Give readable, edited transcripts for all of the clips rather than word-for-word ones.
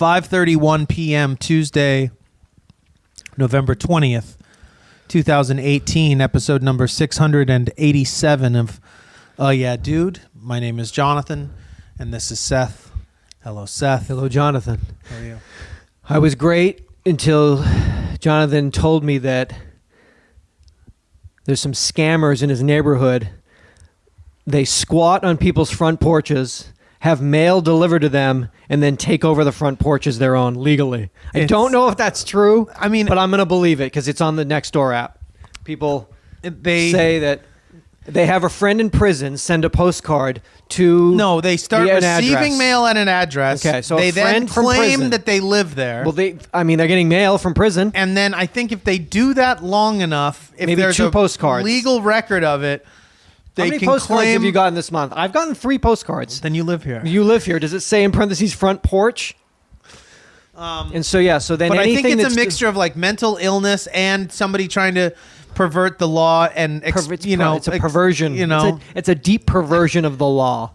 5:31 p.m. Tuesday, November 20th, 2018, episode number 687 of Yeah Dude. My name is Jonathan, and this is Seth. Hello, Seth. Hello, Jonathan. How are you? I was great until Jonathan told me that there's some scammers in his neighborhood. They squat on people's front porches, have mail delivered to them, and then take over the front porch as their own legally. I don't know if that's true. I mean, but I'm going to believe it because it's on the Nextdoor app. People say that they have a friend in prison send a postcard to they start receiving mail at an address. Okay, so they a friend then from claim prison. that they live there. Well, they're getting mail from prison. And then I think if they do that long enough, if Maybe there's two a postcards. legal record of it, they How many can postcards claim. have you gotten this month? I've gotten 3 postcards. Then you live here. You live here. Does it say in parentheses front porch? And so then But I anything think it's that's a mixture of like mental illness and somebody trying to pervert the law and it's a perversion. It's a deep perversion of the law.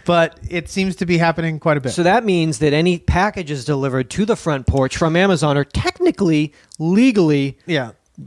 But it seems to be happening quite a bit. So that means that any packages delivered to the front porch from Amazon are technically, legally,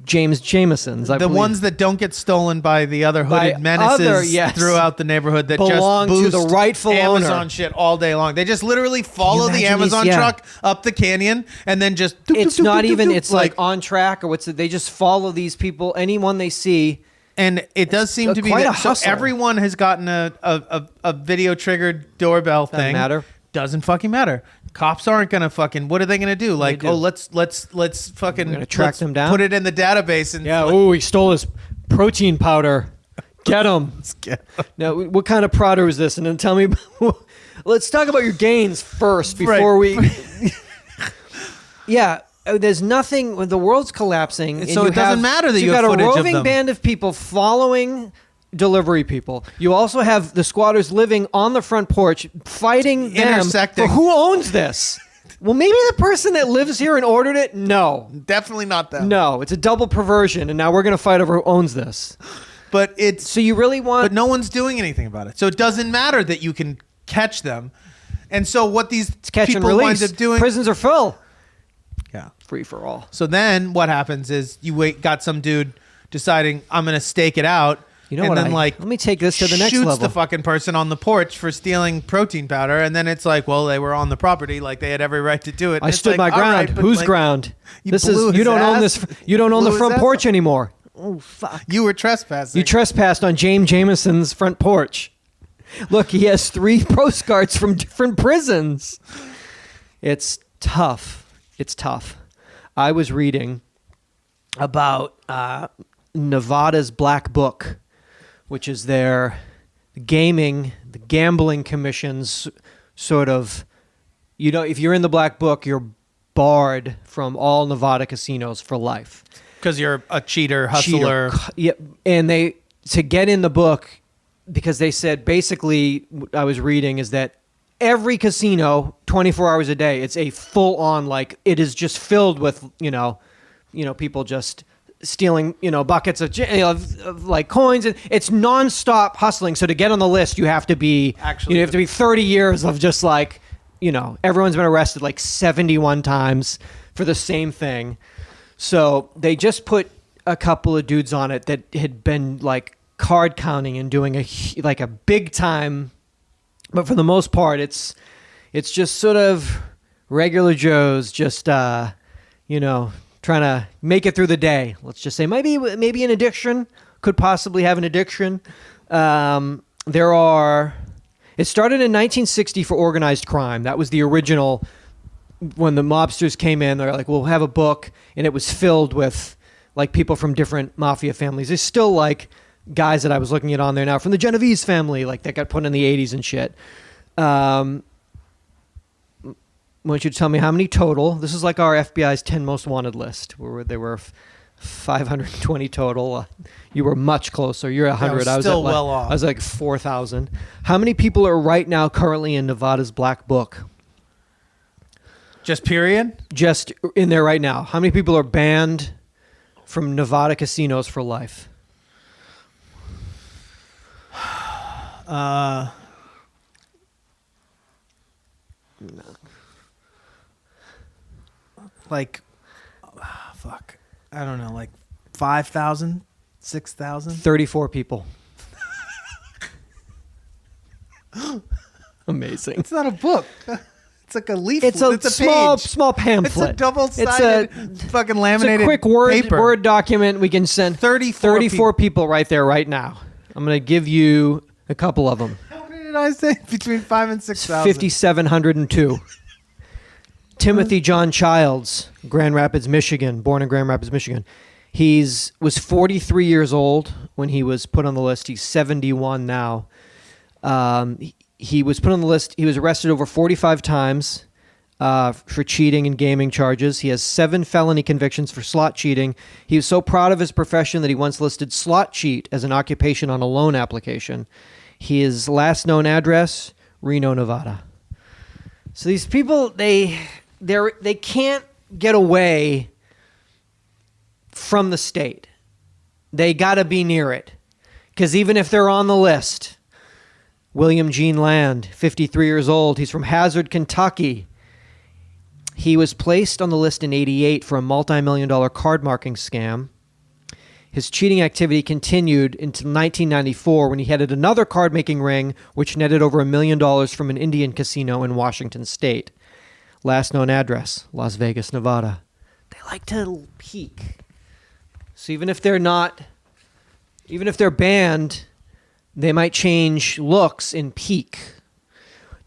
James Jameson's. I the believe. ones that don't get stolen by the other hooded menaces throughout the neighborhood that belong just boost to the rightful Amazon owner. shit all day long. They just literally follow the imagine Amazon these? Yeah. truck up the canyon and then just. It's not even. It's like on track or they just follow these people. Anyone they see. And it does seem to be quite that a hustle. so everyone has gotten a video triggered doorbell Doesn't thing. matter. Doesn't fucking matter. Cops aren't gonna fucking. What are they gonna do? Like, do? let's fucking. We're gonna track them down? Put it in the database and He stole his protein powder. Get him. Now, what kind of powder is this? And then tell me. Let's talk about your gains first before we. Yeah. There's nothing. When the world's collapsing, So it doesn't matter that you have got footage a of roving them. band of people following delivery people. You also have the squatters living on the front porch, fighting them Intersecting. for who owns this. Well, maybe the person that lives here and ordered it. No, definitely not them. no, it's a double perversion, and now we're gonna fight over who owns this. But it's. So you really want? But no one's doing anything about it. So it doesn't matter that you can catch them. And so what these It's catch and people release. wind up doing. Prisons are full. Yeah. Free for all. So then what happens is got some dude deciding I'm going to stake it out. You know and what? then Let me take this to the next shoots level. the fucking person on the porch for stealing protein powder. And then it's like, well, they were on the property. Like they had every right to do it. And I it's stood like, my ground. all right, but Whose like, ground? you This blew is you his don't own ass. this. You don't own the Blew his front ass porch up. anymore. Oh fuck! You were trespassing. You trespassed on James Jameson's front porch. Look, he has 3 postcards from different prisons. It's tough. It's tough. I was reading about Nevada's Black Book, which is the gambling commission's sort of, if you're in the Black Book, you're barred from all Nevada casinos for life. Because you're a cheater, hustler. Yeah, and to get in the book, because they said basically what I was reading is that every casino 24 hours a day, it's a full on, like it is just filled with, people just stealing, buckets of like coins, and it's nonstop hustling. So to get on the list, you have to be, you have to be 30 years of just like, everyone's been arrested like 71 times for the same thing. So they just put a couple of dudes on it that had been like card counting and doing a big time. But for the most part, it's just sort of regular Joes, just trying to make it through the day. Let's just say maybe an addiction, could possibly have an addiction. It started in 1960 for organized crime. That was the original. When the mobsters came in, they're like, we'll have a book, and it was filled with like people from different mafia families. There's still like guys that I was looking at on there now from the Genovese family, like that got put in the 80s and shit. I want you to tell me how many total. This is like our FBI's 10 most wanted list, where there were 520 total. You were much closer. You're 100. I was still well off. I was like 4,000. How many people are right now currently in Nevada's Black Book? Just period? Just in there right now. How many people are banned from Nevada casinos for life? No. like, fuck, I don't know, like 5,000, 6,000. 34 people. Amazing. It's not a book. It's like a leaflet. It's a small pamphlet. It's a double-sided fucking laminated It's a quick Word document we can send. 34 people right there right now. I'm going to give you a couple of them. How many did I say? Between 5,000 and 6,000. 5,702. Timothy John Childs, Grand Rapids, Michigan, born in Grand Rapids, Michigan. Was 43 years old when he was put on the list. He's 71 now. He was put on the list. He was arrested over 45 times for cheating and gaming charges. He has 7 felony convictions for slot cheating. He was so proud of his profession that he once listed slot cheat as an occupation on a loan application. His last known address, Reno, Nevada. So these people, they can't get away from the state. They got to be near it. Because even if they're on the list, William Gene Land, 53 years old. He's from Hazard, Kentucky. He was placed on the list in '88 for a multi-million-dollar card marking scam. His cheating activity continued until 1994 when he headed another card-making ring, which netted over $1 million from an Indian casino in Washington State. Last known address, Las Vegas, Nevada. They like to peek. So even if they're banned, they might change looks and peak.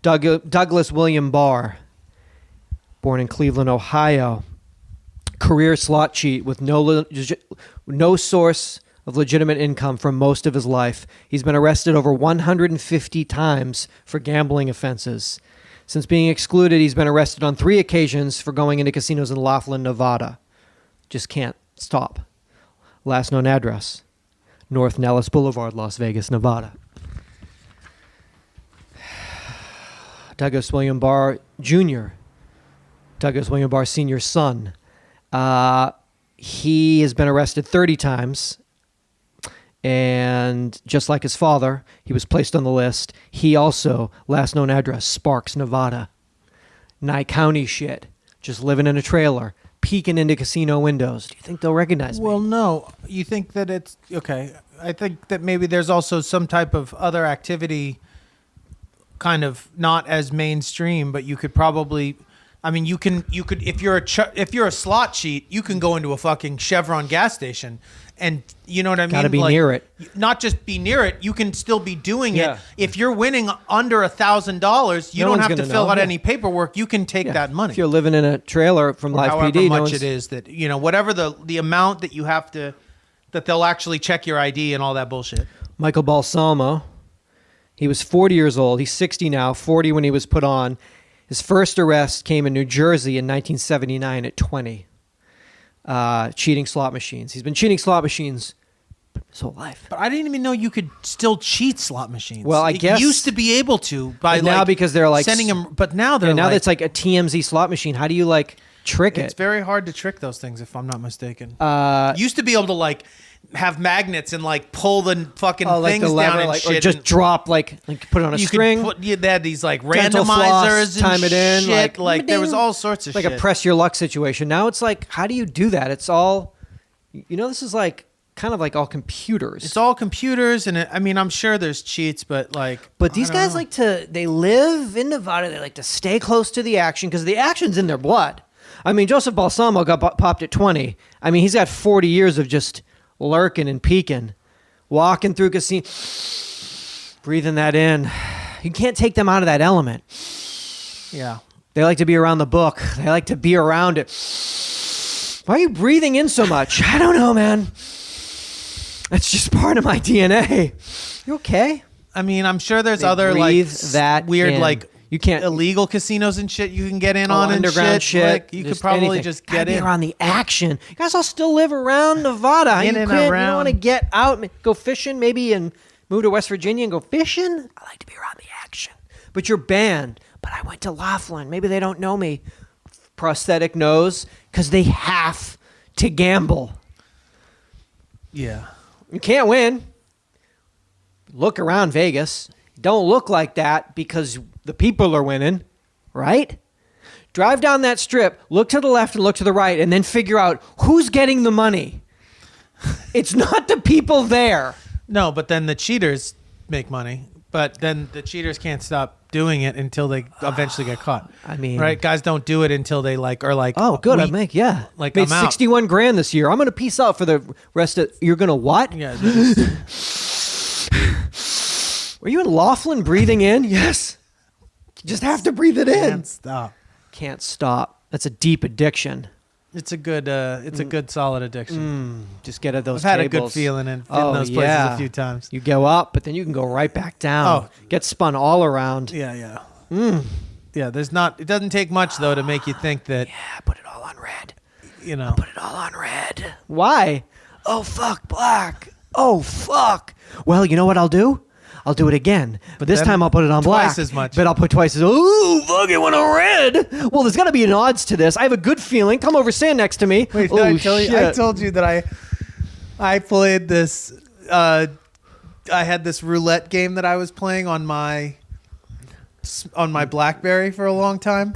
Douglas William Barr, born in Cleveland, Ohio. Career slot cheat with no source of legitimate income for most of his life. He's been arrested over 150 times for gambling offenses. Since being excluded, he's been arrested on 3 occasions for going into casinos in Laughlin, Nevada. Just can't stop. Last known address, North Nellis Boulevard, Las Vegas, Nevada. Douglas William Barr Jr., Douglas William Barr Sr.'s son. He has been arrested 30 times, and just like his father, he was placed on the list. He also, last known address, Sparks, Nevada. Nye County shit. Just living in a trailer, peeking into casino windows. Do you think they'll recognize me? Well, no. You think that it's... Okay. I think that maybe there's also some type of other activity kind of not as mainstream, but you could probably... I mean, you could if you're a slot cheat, you can go into a fucking Chevron gas station, and you know what I mean. Got to be near it. Not just be near it. You can still be doing it. If you're winning under $1,000, you don't have to fill out any paperwork. You can take that money. If you're living in a trailer from Live PD, however much it is that whatever the amount that you have to, that they'll actually check your ID and all that bullshit. Michael Balsamo, he was 40 years old. He's 60 now. 40 when he was put on. His first arrest came in New Jersey in 1979 at 20. Cheating slot machines. He's been cheating slot machines his whole life. But I didn't even know you could still cheat slot machines. Well, I guess you used to be able to by now because they're like sending them. But now they're now that's like a TMZ slot machine. How do you trick it? It's very hard to trick those things, if I'm not mistaken. Used to be able to have magnets and pull the fucking things down and shit, or just drop put it on a string. They had these randomizers time and it in, shit. There was all sorts of shit. Like a press your luck situation. Now it's how do you do that? It's all, this is kind of all computers. It's all computers, and I'm sure there's cheats, but But these guys they live in Nevada. They like to stay close to the action because the action's in their blood. Joseph Balsamo got popped at 20. He's got 40 years of just lurking and peeking, walking through casino, breathing that in. You can't take them out of that element. Yeah. They like to be around the book. They like to be around it. Why are you breathing in so much? I don't know, man. That's just part of my DNA. You okay? I'm sure there's other that weird in. You can't illegal casinos and shit you can get in on underground and shit. You could probably just get in. Around the action. You guys all still live around Nevada. You don't want to get out, go fishing, maybe, and move to West Virginia and go fishing. I like to be around the action. But you're banned. But I went to Laughlin. Maybe they don't know me. Prosthetic nose, because they have to gamble. Yeah. You can't win. Look around Vegas. Don't look like that because the people are winning, right? Drive down that strip, look to the left and look to the right, and then figure out who's getting the money. It's not the people there. No, but then the cheaters make money. But then the cheaters can't stop doing it until they eventually get caught. I mean, right? Guys don't do it until they are like, oh, good. I made I'm out. 61 grand this year. I'm going to peace out for the rest of. You're going to what? Yeah. Were you in Laughlin breathing in? Yes. You just have to breathe it in. Can't stop. Can't stop. That's a deep addiction. It's a good. It's a good solid addiction. Just get at those. I've had tables. a good feeling in those places a few times. You go up, but then you can go right back down. Oh. Get spun all around. Yeah. Yeah. There's not. It doesn't take much though to make you think that. Yeah, put it all on red. Put it all on red. Why? Oh fuck, black. Oh fuck. Well, you know what I'll do? I'll do it again. But this time I'll put it on black. Twice as much. But I'll put twice as. Ooh, fuck, it went on red. Well, there's got to be an odds to this. I have a good feeling. Come over, stand next to me. Wait, oh, I told you that I played this. I had this roulette game that I was playing on my BlackBerry for a long time,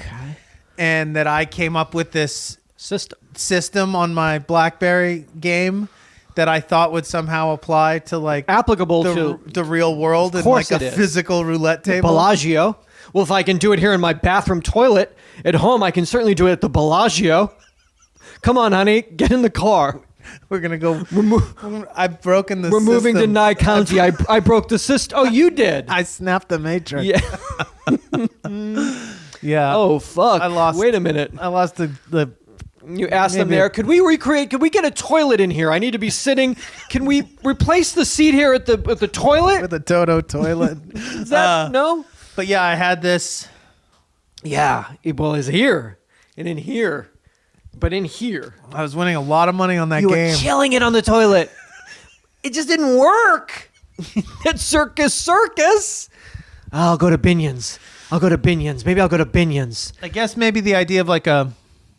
and that I came up with this system on my BlackBerry game that I thought would somehow apply to applicable to the real world and course a physical roulette table. Bellagio. Well, if I can do it here in my bathroom toilet at home, I can certainly do it at the Bellagio. Come on, honey, get in the car. We're gonna go. I've broken the. We're system. moving to Nye County. I broke the system. Oh, you did. I snapped the matrix. Yeah. Yeah. Oh fuck. I lost. Wait a minute. I lost the. You asked them there, could we get a toilet in here? I need to be sitting. Can we replace the seat here at the toilet? With a Toto toilet. Is that, no? But yeah, I had this. Yeah. Well, it's here. And in here. But in here. I was winning a lot of money on that You game. were killing it on the toilet. It just didn't work. That circus. I'll go to Binions. Maybe I'll go to Binions. I guess maybe the idea of like a.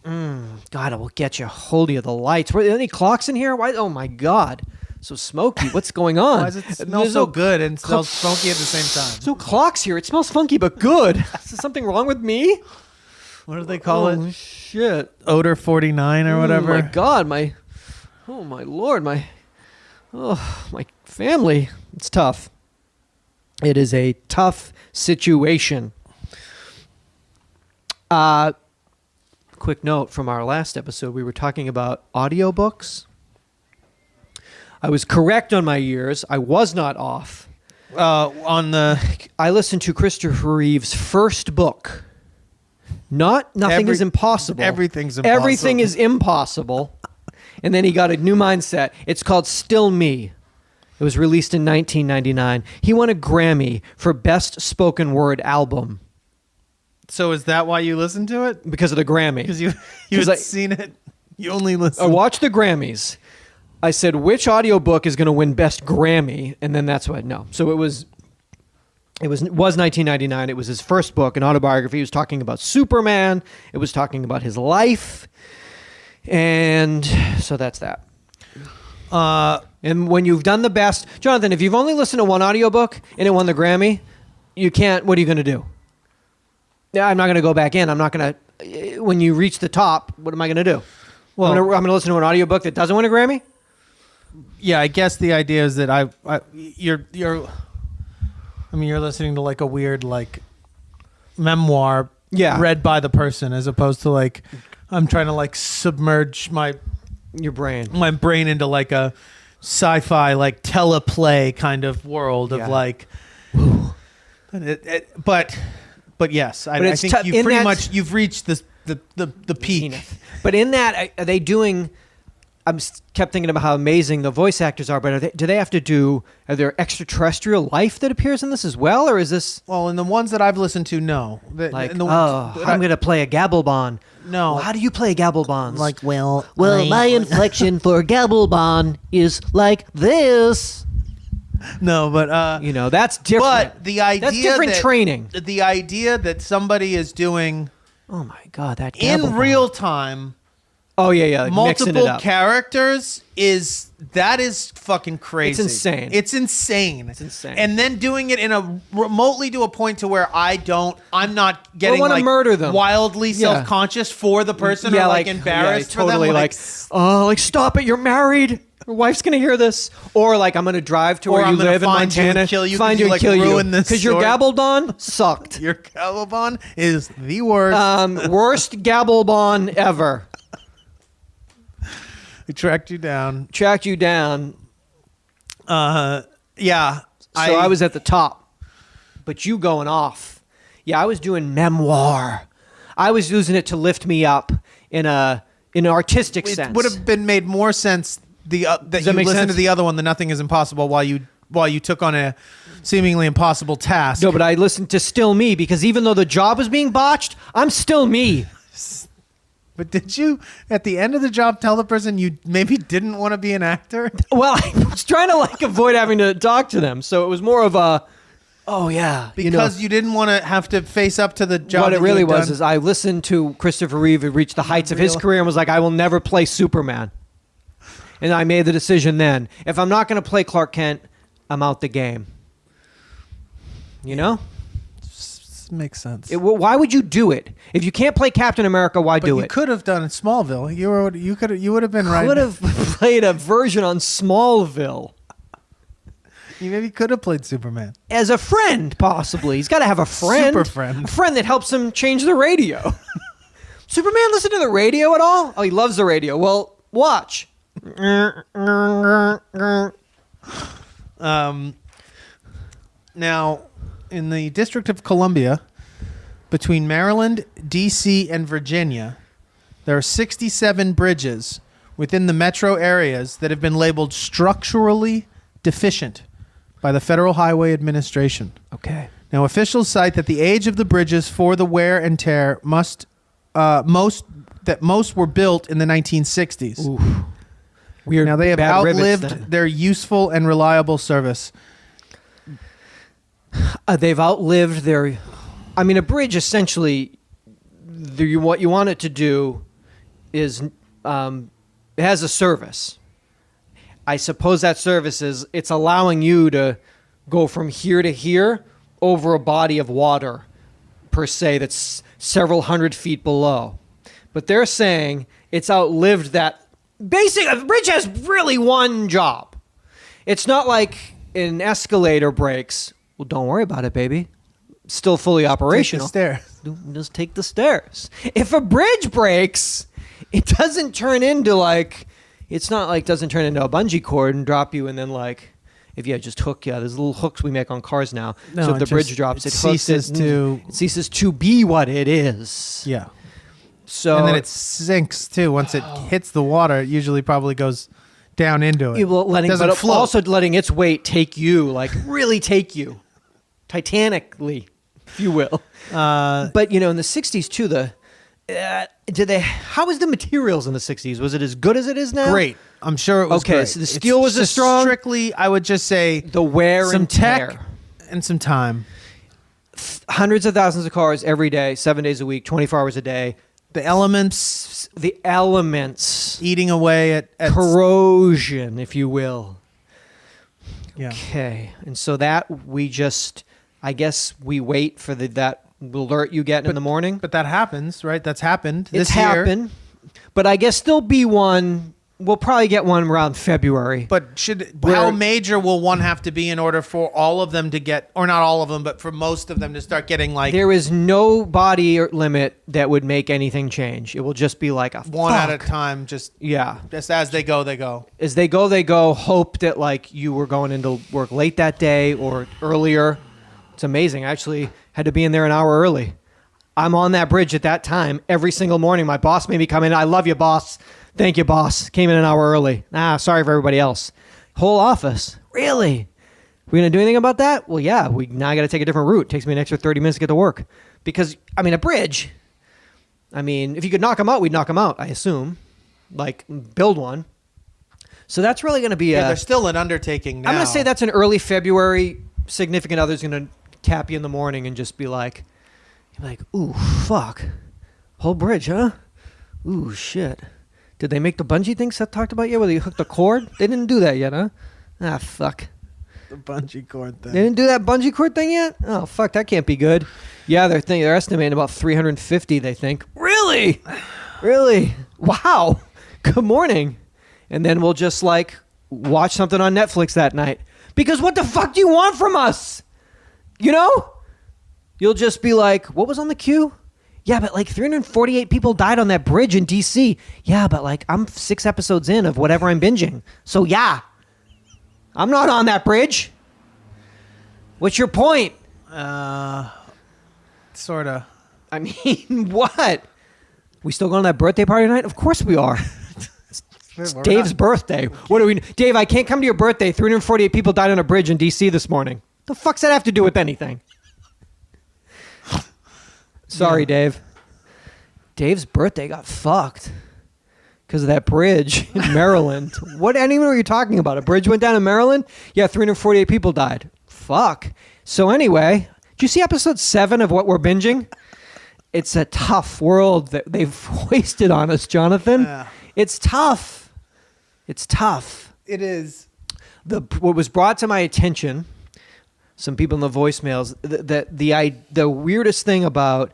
God, I will get you. Hold you the lights. Were there any clocks in here? Why? Oh my God, so smoky. What's going on? Why does it smell so good and smells funky at the same time? So clocks here. It smells funky but good. Is there something wrong with me? What do they call it? Oh shit. Odor 49 or whatever. Oh my God, oh my Lord, my family. It's tough. It is a tough situation. Quick note from our last episode, we were talking about audiobooks. I was correct on my years. I was not off. I listened to Christopher Reeve's first book. Nothing is impossible. Everything's impossible. Everything is impossible. And then he got a new mindset. It's called Still Me. It was released in 1999. He won a Grammy for Best Spoken Word Album. So is that why you listened to it? Because of the Grammy. Because you had seen it. You only listened. I watched the Grammys. I said, which audiobook is going to win Best Grammy? And then that's what, no. So it was 1999. It was his first book, an autobiography. He was talking about Superman. It was talking about his life. And so that's that. And when you've done the best, Jonathan, if you've only listened to one audiobook and it won the Grammy, you can't, what are you going to do? Yeah, I'm not going to go back in. I'm not going to, when you reach the top, what am I going to do? Well, I'm going to listen to an audiobook that doesn't win a Grammy? Yeah, I guess the idea is that you're listening to like a weird like memoir read by the person as opposed to like I'm trying to like submerge my brain into like a sci-fi like teleplay kind of world of like but yes, I think you've reached the peak. But in that, are they doing? I kept thinking about how amazing the voice actors are, but are there extraterrestrial life that appears in this as well, or is this? Well, in the ones that I've listened to, no. I'm going to play a Gabblebon. No. Well, how do you play Gabblebons? Like, well, my inflection for Gabblebon is like this. No, but that's different. But the idea that's different training. The idea that somebody is doing, oh my God, that in Gabblebon. real time, Oh yeah, like mixing it multiple up. characters is fucking crazy. It's insane. It's insane. It's insane. And then doing it in a remotely to a point to where I'm not getting wanna like murder them. wildly Yeah. self-conscious for the person or like embarrassed totally for them. like, oh, like stop it, you're married. Your wife's gonna hear this, or like I'm gonna drive to Or where I'm you gonna live in find you and Montana, kill you 'cause find you, you and like, kill you ruined this because your story. Gabaldon sucked. Your Caliban is the worst. Worst Gabaldon ever. It tracked you down. Tracked you down. Yeah. So I was at the top, but you going off. Yeah, I was doing memoir. I was using it to lift me up in an artistic It sense. would have been made more sense that you that make listened sense? to the other one, the Nothing is Impossible, while you took on a seemingly impossible task. No, but I listened to Still Me because even though the job was being botched, I'm still me. But did you, at the end of the job, tell the person you maybe didn't want to be an actor? Well, I was trying to like avoid having to talk to them, so it was more of a, oh yeah, Because you didn't want to have to face up to the job. what that it you really had was done. is I listened to Christopher Reeve who reached the heights of his career and was like, I will never play Superman. And I made the decision then, if I'm not going to play Clark Kent, I'm out the game. You know? Makes sense. Why would you do it? If you can't play Captain America, why But do you it? could have done Smallville. You would have been right. Could have played a version on Smallville. You maybe could have played Superman. As a friend, possibly. He's got to have a friend. Super friend. A friend that helps him change the radio. Superman listen to the radio at all? Oh, he loves the radio. Well, watch. Now, in the District of Columbia, between Maryland, D.C., and Virginia, there are 67 bridges within the metro areas that have been labeled structurally deficient by the Federal Highway Administration. Okay. Now, officials cite that the age of the bridges for the wear and tear most were built in the 1960s. Oof. Weird. Now, they have bad rivets outlived then. their useful and reliable service. They've outlived their. I mean, a bridge essentially. What you want it to do is it has a service. I suppose that service is it's allowing you to go from here to here over a body of water, per se, that's several hundred feet below. But they're saying it's outlived that. Basically, a bridge has really one job. It's not like an escalator breaks. Well, don't worry about it, baby. Still fully operational. Take the stairs. Just take the stairs. If a bridge breaks, it doesn't turn into like, it's not like doesn't turn into a bungee cord and drop you and then like, if you just hook you. There's little hooks we make on cars now. No, so if the it bridge just- drops, it it hooks ceases it, to- it ceases to be what it is. Yeah. So And then it sinks too. Once it hits the water, it usually probably goes down into it. Doesn't but float. also letting its weight take you, like really take you, titanically, if you will. But in the '60s too, how was the materials in the '60s? Was it as good as it is now? Great. I'm sure it was Okay, great. so the steel was as just strong? Strictly, I would just say The wear some and tech tear. and some time. Hundreds of thousands of cars every day, 7 days a week, 24 hours a day. The elements The elements, eating away at corrosion, if you will. yeah. Okay, and so that I guess we wait for that alert you get in the morning. But that happens, right? That's happened It's this year. happened, but I guess there'll be one. We'll probably get one around February. But how major will one have to be in order for all of them to get, or not all of them, but for most of them to start getting like There is no body limit that would make anything change. It will just be like a one at a fuck. time, just Yeah. as they go, they go. As they go. Hope that like you were going into work late that day or earlier. It's amazing. I actually had to be in there an hour early. I'm on that bridge at that time every single morning. My boss made me come in. I love you, boss. Thank you, boss. Came in an hour early. Sorry for everybody else. Whole office. Really? We gonna do anything about that? Well, yeah. We now got to take a different route. Takes me an extra 30 minutes to get to work. Because a bridge. If you could knock them out, we'd knock them out. I assume, like build one. So that's really gonna be Yeah, they're still an undertaking now. I'm gonna say that's an early February. Significant other's gonna tap you in the morning and just be like, ooh, fuck, whole bridge, huh? Ooh, shit. Did they make the bungee thing Seth talked about yet, where they hooked the cord? They didn't do that yet, huh? Ah, fuck. The bungee cord thing. They didn't do that bungee cord thing yet? Oh, fuck, that can't be good. Yeah, they're estimating about 350, they think. Really? Really? Wow. Good morning. And then we'll just, like, watch something on Netflix that night. Because what the fuck do you want from us? You know? You'll just be like, what was on the queue? Yeah, but like 348 people died on that bridge in D.C. Yeah, but like I'm 6 episodes in of whatever I'm binging. So yeah, I'm not on that bridge. What's your point? Sort of. I mean, what? We still going to that birthday party tonight? Of course we are. It's Dave's birthday. What do we... Dave, I can't come to your birthday. 348 people died on a bridge in D.C. this morning. The fuck's that have to do with anything? Sorry, Dave. Dave's birthday got fucked because of that bridge in Maryland. What anyway are you talking about? A bridge went down in Maryland? Yeah, 348 people died. Fuck. So anyway, did you see episode 7 of what we're binging? It's a tough world that they've wasted on us, Jonathan. Yeah. It's tough. It's tough. It is. What was brought to my attention, some people in the voicemails, the weirdest thing about,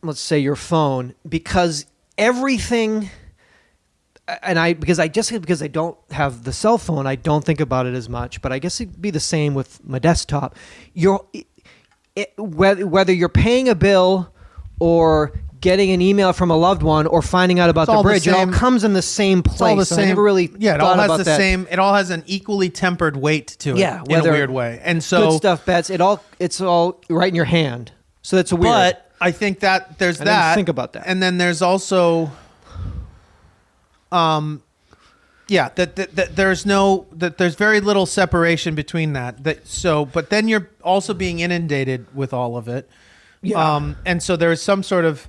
let's say, your phone, because everything, and because I don't have the cell phone, I don't think about it as much, but I guess it'd be the same with my desktop. Whether you're paying a bill or getting an email from a loved one or finding out about the bridge, it all comes in the same place. It's all the same. I never really it all has the same. It all has an equally tempered weight to it. Yeah, in a weird way. And so good stuff, bets. It's all right in your hand. So that's a weird. But I think that there's I that. didn't think about that. And then there's also, that there's very little separation between that. But then you're also being inundated with all of it. Yeah. And so there's some sort of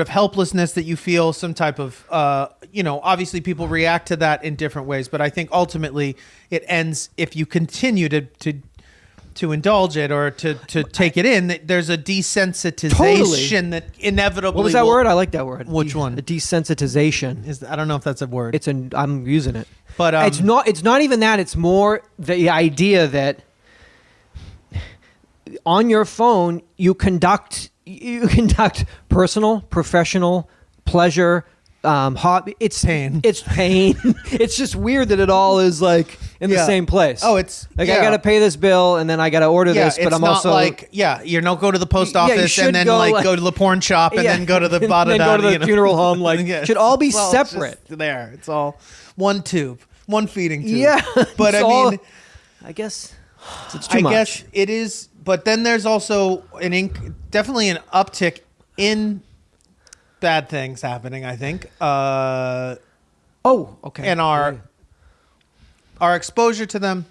helplessness that you feel, some type of, obviously people react to that in different ways, but I think ultimately it ends if you continue to indulge it or to take it in. There's a desensitization that inevitably. What was that word? I like that word. Which one? The desensitization. I don't know if that's a word. I'm using it, but it's not. It's not even that. It's more the idea that on your phone you conduct personal, professional, pleasure, hobby. It's pain. It's pain. It's just weird that it all is like in the same place. Oh, it's like I got to pay this bill and then I got to order this, but I'm also like you don't go to the post office and then go to the porn shop and then go to the then go to the funeral home. Like should all be separate. There, it's all one tube, one feeding tube. Yeah, but I guess it's too much. I guess it is. But then there's also definitely an uptick in bad things happening, I think. Okay. And our exposure to them.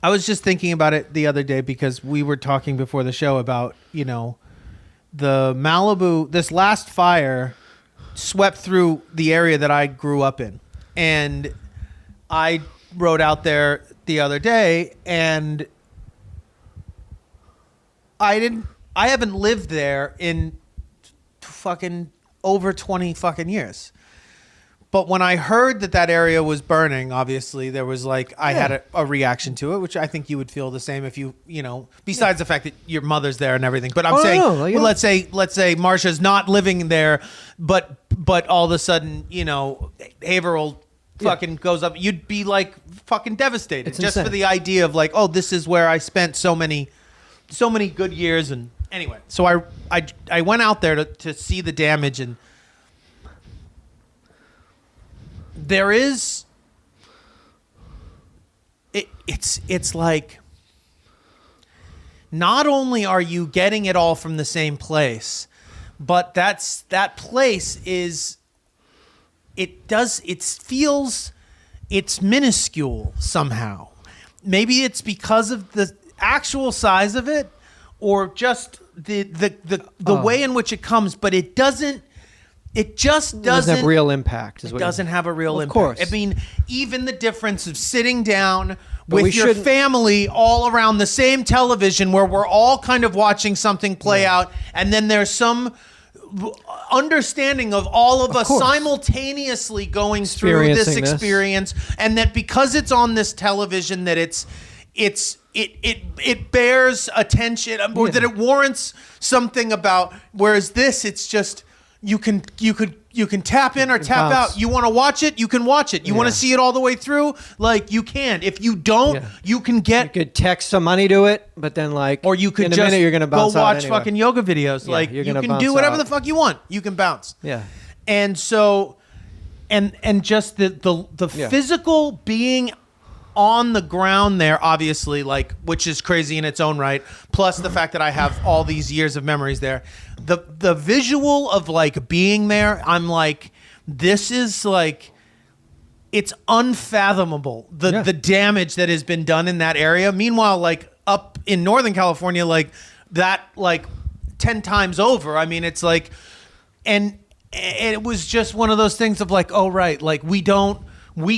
I was just thinking about it the other day because we were talking before the show about, the Malibu, this last fire swept through the area that I grew up in. And I rode out there the other day and I haven't lived there in fucking over 20 fucking years. But when I heard that area was burning, obviously there was I had a reaction to it, which I think you would feel the same if besides the fact that your mother's there and everything. But I'm saying, let's say Marsha's not living there, but all of a sudden, Haverhill fucking goes up. You'd be fucking devastated it's just insane. for the idea of this is where I spent so many good years. And anyway, so I went out there to see the damage, and there is it's like not only are you getting it all from the same place, but that place is it's minuscule somehow. Maybe it's because of the actual size of it or just the way in which it comes, but it doesn't have real impact. It doesn't have a real impact. Of course. I mean, even the difference of sitting down with your family all around the same television where we're all kind of watching something play out, and then there's some understanding of all of us course. simultaneously going through this Experiencing this. experience, and that because it's on this television, that it bears attention, or that it warrants something about. Whereas this, it's just you can tap in or tap bounce. out. You want to watch it, you can watch it. You want to see it all the way through, like you can. If you don't, you can get. You could text some money to it, but then Or you could in a just minute you're gonna go bounce out watch anyway. fucking yoga videos. Yeah, Like you're you gonna can do bounce whatever out. the fuck you want. You can bounce. Yeah. And so, and just the physical being on the ground there, obviously, like, which is crazy in its own right. Plus the fact that I have all these years of memories there. The visual of like being there, I'm like, this is like, it's unfathomable the damage that has been done in that area. Meanwhile, like up in Northern California, like that, like 10 times over. I mean, it's like, and it was just one of those things of like, oh right, like we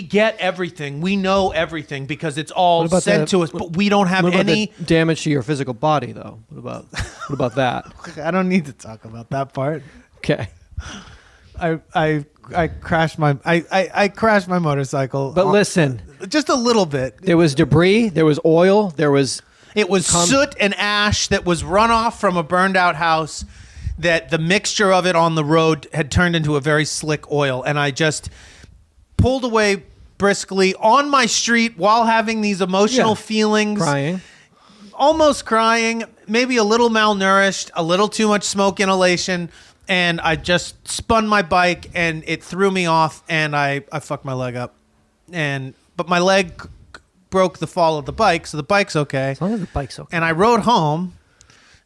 get everything, we know everything because it's all sent to us, but we don't have any damage to your physical body, though. What about that? I don't need to talk about that part. Okay. I crashed my crashed my motorcycle. But listen, just a little bit. there was debris, there was oil, there was It was soot and ash that was runoff from a burned out house, that the mixture of it on the road had turned into a very slick oil. And I just pulled away briskly on my street while having these emotional feelings. crying. Almost crying, maybe a little malnourished, a little too much smoke inhalation. And I just spun my bike and it threw me off and I fucked my leg up. But my leg broke the fall of the bike, so the bike's okay. As long as the bike's okay. And I rode home,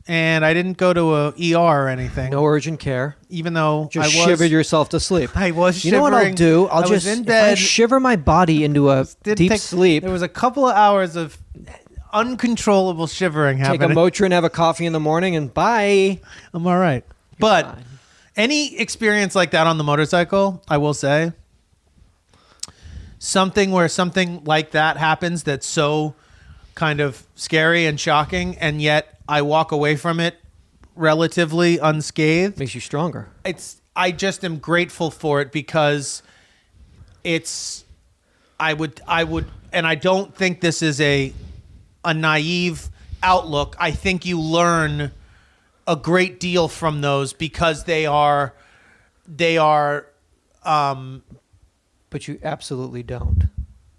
and I didn't go to a ER or anything. No urgent care. Even though Just shivered yourself to sleep. I was You shivering. know what I'll do? I was in if bed. I shiver my body into a deep sleep, There was a couple of hours of uncontrollable shivering take happening. a Motrin, have a coffee in the morning, and bye. I'm all right. But fine. any experience like that on the motorcycle, I will say, something where something like that happens that's so kind of scary and shocking, and yet I walk away from it relatively unscathed. Makes you stronger. I just am grateful for it because I would, and I don't think this is a naive outlook. I think you learn a great deal from those because they are, But you absolutely don't,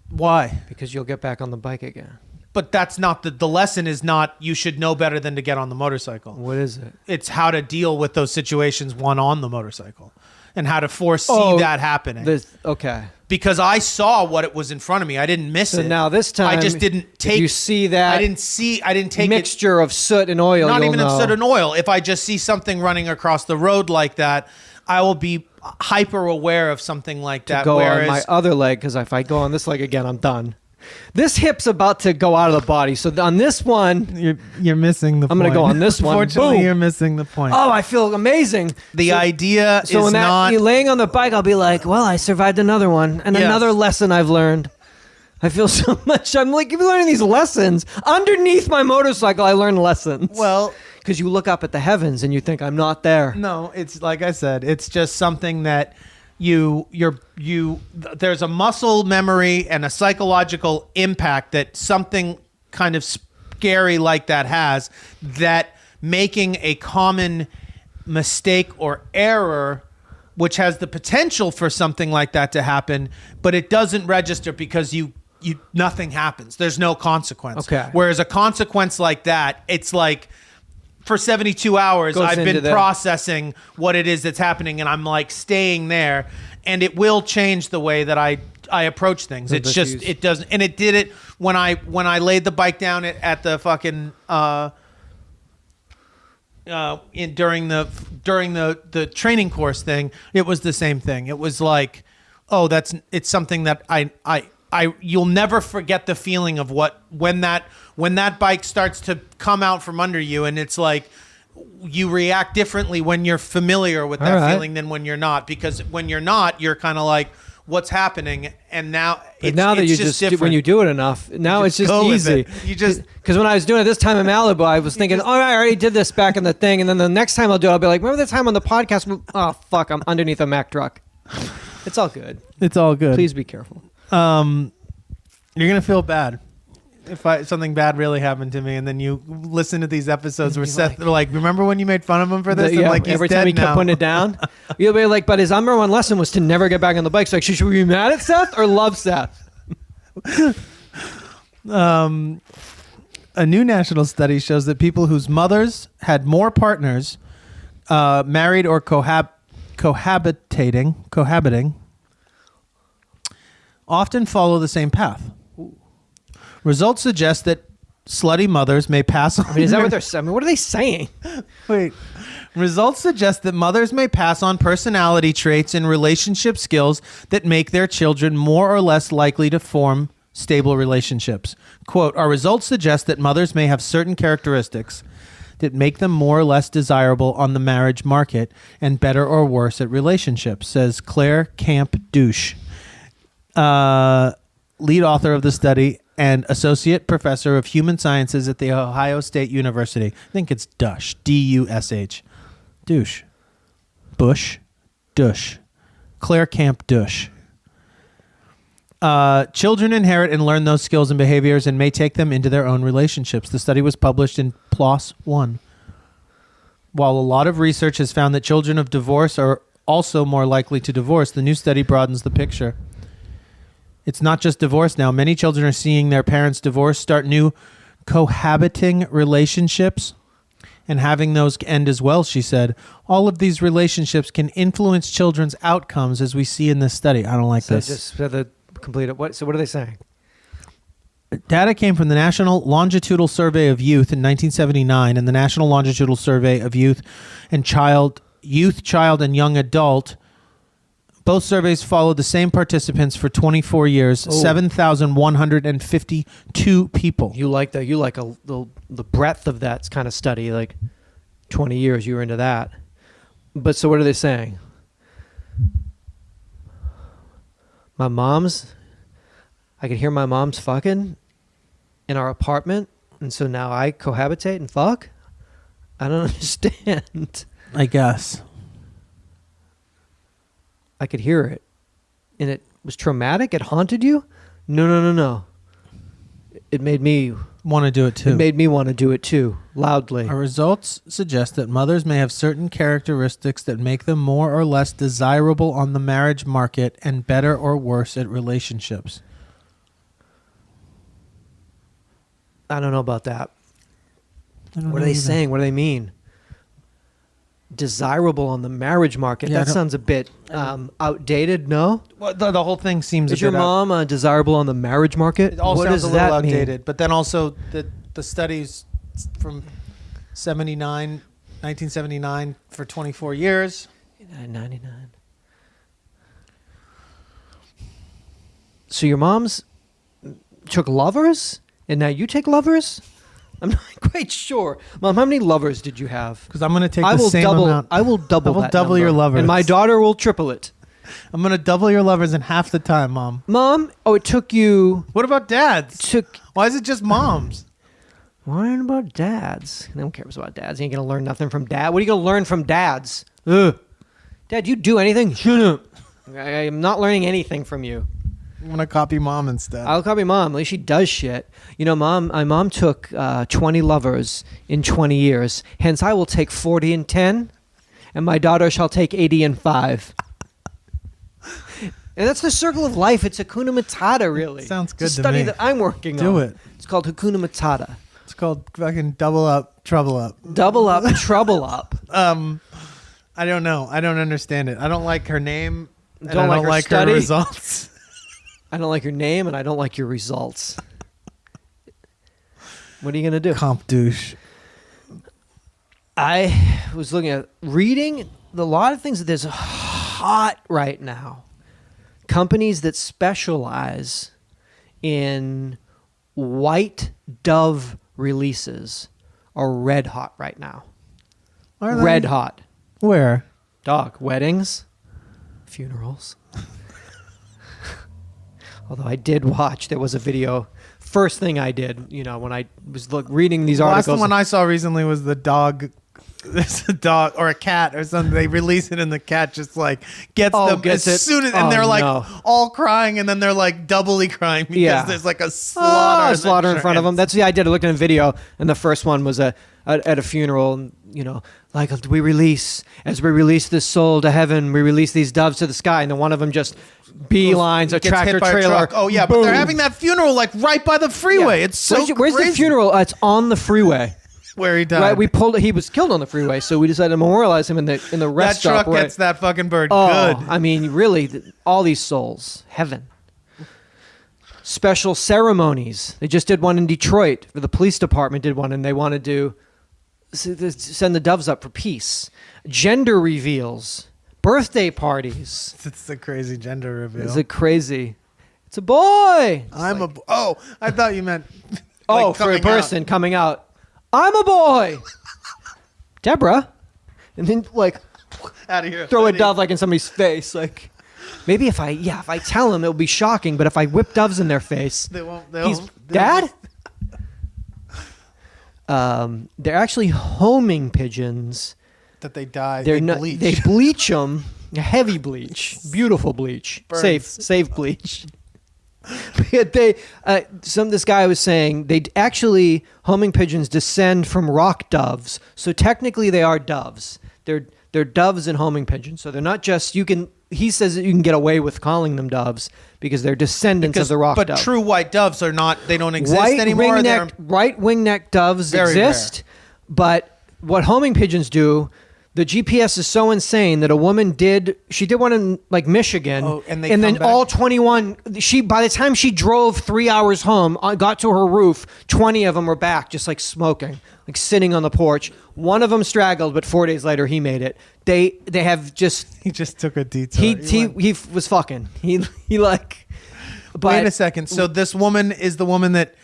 why? because you'll get back on the bike again. But that's not the lesson is not you should know better than to get on the motorcycle. What is it? It's how to deal with those situations on the motorcycle and how to foresee that happening. Okay. Because I saw what it was in front of me. I didn't miss So it. now this time, I just didn't take. if you see that I didn't take mixture of soot and oil. Not you'll even know. soot and oil. If I just see something running across the road like that, I will be hyper aware of something like that. Go Whereas, on my other leg, because if I go on this leg again, I'm done. This hip's about to go out of the body. So on this one, you're missing the I'm going to go on this one. Unfortunately, Boom. you're missing the point. Oh, I feel amazing. The idea So is when not. you're laying on the bike, I'll be like, well, I survived another one and Yes. another lesson I've learned. I feel so much. I'm like, you're learning these lessons. Underneath my motorcycle, I learn lessons. Well, because you look up at the heavens and you think, I'm not there. no, it's like I said, it's just something that there's a muscle memory and a psychological impact that something kind of scary like that has, that making a common mistake or error, which has the potential for something like that to happen, but it doesn't register because nothing happens. There's no consequence. Okay. Whereas a consequence like that, it's like, for 72 hours, Goes I've been into the- processing what it is that's happening, and I'm like staying there, and it will change the way that I approach things. It's just, it doesn't, and it did it when I laid the bike down at the fucking during the training course thing. It was the same thing. It was like, oh, it's something that you'll never forget the feeling of when that bike starts to come out from under you, and it's like you react differently when you're familiar with that feeling than when you're not, because when you're not, you're kind of like, what's happening, and now But now that it's you just just when you do it enough, now it's just go with easy. it. You just Because when I was doing it this time in Malibu, I was thinking, oh, I already did this back in the thing, and then the next time I'll do it, I'll be like, remember the time on the podcast? Oh fuck, I'm underneath a Mack truck. It's all good. it's all good. Please be careful. You're gonna feel bad if something bad really happened to me, and then you listen to these episodes where Seth, they're like, remember when you made fun of him for this? Yeah, like, he's every dead time he now. kept putting it down, you'll be like, but his number one lesson was to never get back on the bike. So like, should we be mad at Seth or love Seth? A new national study shows that people whose mothers had more partners, married or cohabiting, often follow the same path. Results suggest that slutty mothers may pass on. I mean, is that what they're saying? I mean, what are they saying? Wait. Results suggest that mothers may pass on personality traits and relationship skills that make their children more or less likely to form stable relationships. Quote, our results suggest that mothers may have certain characteristics that make them more or less desirable on the marriage market and better or worse at relationships, says Claire Camp Douche, lead author of the study and associate professor of human sciences at the Ohio State University. I think it's Dush, D-U-S-H. Douche. Bush. Dush. Claire Camp Dush. Children inherit and learn those skills and behaviors and may take them into their own relationships. The study was published in PLOS One. While a lot of research has found that children of divorce are also more likely to divorce, the new study broadens the picture. It's not just divorce now. Many children are seeing their parents divorce, start new cohabiting relationships, and having those end as well, she said. All of these relationships can influence children's outcomes, as we see in this study. I don't like So this. just for the complete. What? So what are they saying? Data came from the National Longitudinal Survey of Youth in 1979 and the National Longitudinal Survey of Youth, Child, and Young Adult. Both surveys followed the same participants for 24 years, 7,152 people. You like the the breadth of that kind of study, like 20 years you were into that. But so what are they saying? I could hear my mom's fucking in our apartment, and so now I cohabitate and fuck? I don't understand. I guess. I could hear it. And it was traumatic? It haunted you? No. It made me Want to do it too. It made me want to do it too, loudly. Our results suggest that mothers may have certain characteristics that make them more or less desirable on the marriage market and better or worse at relationships. I don't know about that. I don't What know are they either. saying? What do they mean? Desirable on the marriage market. Yeah, I That don't- sounds a bit outdated, no? Well, the whole thing seems Is a your bit mom desirable on the marriage market? It all what sounds does a little that mean? outdated. But then also the studies from 1979 for 24 years. 99. So your mom's took lovers, and now you take lovers? I'm not quite sure. Mom, how many lovers did you have? Because I'm going to take I the will same double. amount. I will double. I will that double your number, lovers. and my daughter will triple it. I'm going to double your lovers in half the time, Mom. Mom, it took you. What about dads? Took. Why is it just moms? Worrying about dads. No one cares about dads. You ain't gonna learn nothing from dad. What are you gonna learn from dads? Ugh. Dad, you do anything? Shut up. I am not learning anything from you. I'm going to copy Mom instead. I'll copy Mom. At least she does shit. You know, my mom took 20 lovers in 20 years. Hence, I will take 40 in 10, and my daughter shall take 80 in 5. And that's the circle of life. It's Hakuna Matata, really. Sounds good it's a to study me. that I'm working on. Do it. It's called Hakuna Matata. It's called fucking double up, trouble up. Double up, trouble up. I don't know. I don't understand it. I don't like her name. And Don't I like don't her like study? her results. I don't like your name, and I don't like your results. What are you going to do? Comp douche. I was looking at reading a lot of things that there's hot right now. Companies that specialize in white dove releases are red hot right now. Are they? Red hot. Where? Dog. Weddings. Funerals. Although I did watch, there was a video. First thing I did, when I was reading these Last articles. one I saw recently was the dog. There's a dog or a cat or something. They release it and the cat just like gets them gets as it. soon as, and they're like no. all crying and then they're like doubly crying because there's like a slaughter, in front of them. That's the idea. I looked at a video, and the first one was at a funeral. And, like as we release this soul to heaven, we release these doves to the sky, and then one of them just beelines a Gets tractor hit by a trailer. truck. Oh yeah, Boom. but they're having that funeral like right by the freeway. Yeah. It's so Where's the crazy. funeral? It's on the freeway. Where he died. Right, we pulled. He was killed on the freeway, so we decided to memorialize him in the rest that stop. truck gets that fucking bird Oh, good. I mean, really, all these souls, heaven. Special ceremonies. They just did one in Detroit. The police department did one, and they wanted to send the doves up for peace. Gender reveals, birthday parties. It's a crazy gender reveal. Is it crazy? It's a boy. Oh, I thought you meant. Oh, for a person coming out. I'm a boy. Deborah. And then Out of here. throw a dove in somebody's face. Maybe if I tell them it'll be shocking, but if I whip doves in their face, They won't. Dad? They're actually homing pigeons. That they die. They bleach. They bleach them. Heavy bleach. Beautiful bleach. Burns. Safe bleach. But this guy was saying homing pigeons descend from rock doves. So technically they are doves. They're doves and homing pigeons. So they're not just, he says that you can get away with calling them doves because they're descendants of the rock dove. But true white doves are not, they don't exist anymore. Right wing-necked doves exist, but what homing pigeons do, the GPS is so insane that a woman did one in Michigan, and then back? all 21, by the time she drove 3 hours home, got to her roof, 20 of them were back just smoking, sitting on the porch. One of them straggled, but 4 days later he made it. They have just... He just took a detour. He was fucking. But wait a second. So this woman is the woman that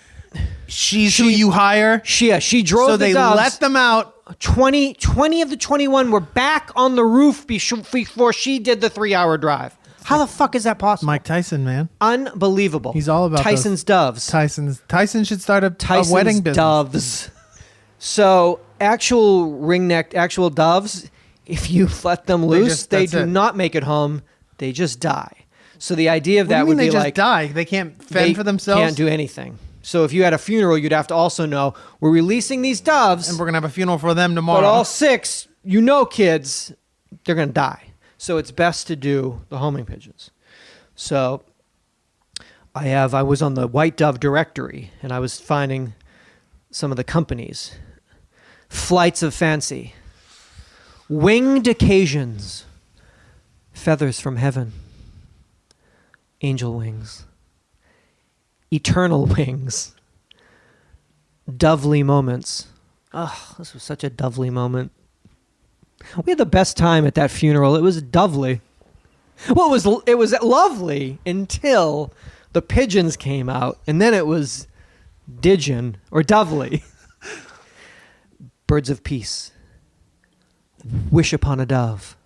she's who you hire? She drove so the they doves. let them out. 20 of the 21 were back on the roof before she did the 3-hour drive. How the fuck is that possible? Mike Tyson, man. Unbelievable. He's all about Tyson's doves. Tyson should start a Tyson's wedding business. Doves. So actual actual doves, if you let them loose, they do not make it home. They just die. So the idea of What do you that mean would they be just die? They can't fend for themselves? Can't do anything. So if you had a funeral, you'd have to also know, we're releasing these doves. And we're going to have a funeral for them tomorrow. But all 6, kids, they're going to die. So it's best to do the homing pigeons. So I was on the white dove directory, and I was finding some of the companies. Flights of Fancy. Winged Occasions. Feathers from Heaven. Angel Wings. Eternal Wings. Dovely Moments. Oh, this was such a dovely moment. We had the best time at that funeral. It was dovely. Well, it was lovely until the pigeons came out, and then it was Digeon or dovely. Birds of Peace. Wish upon a dove.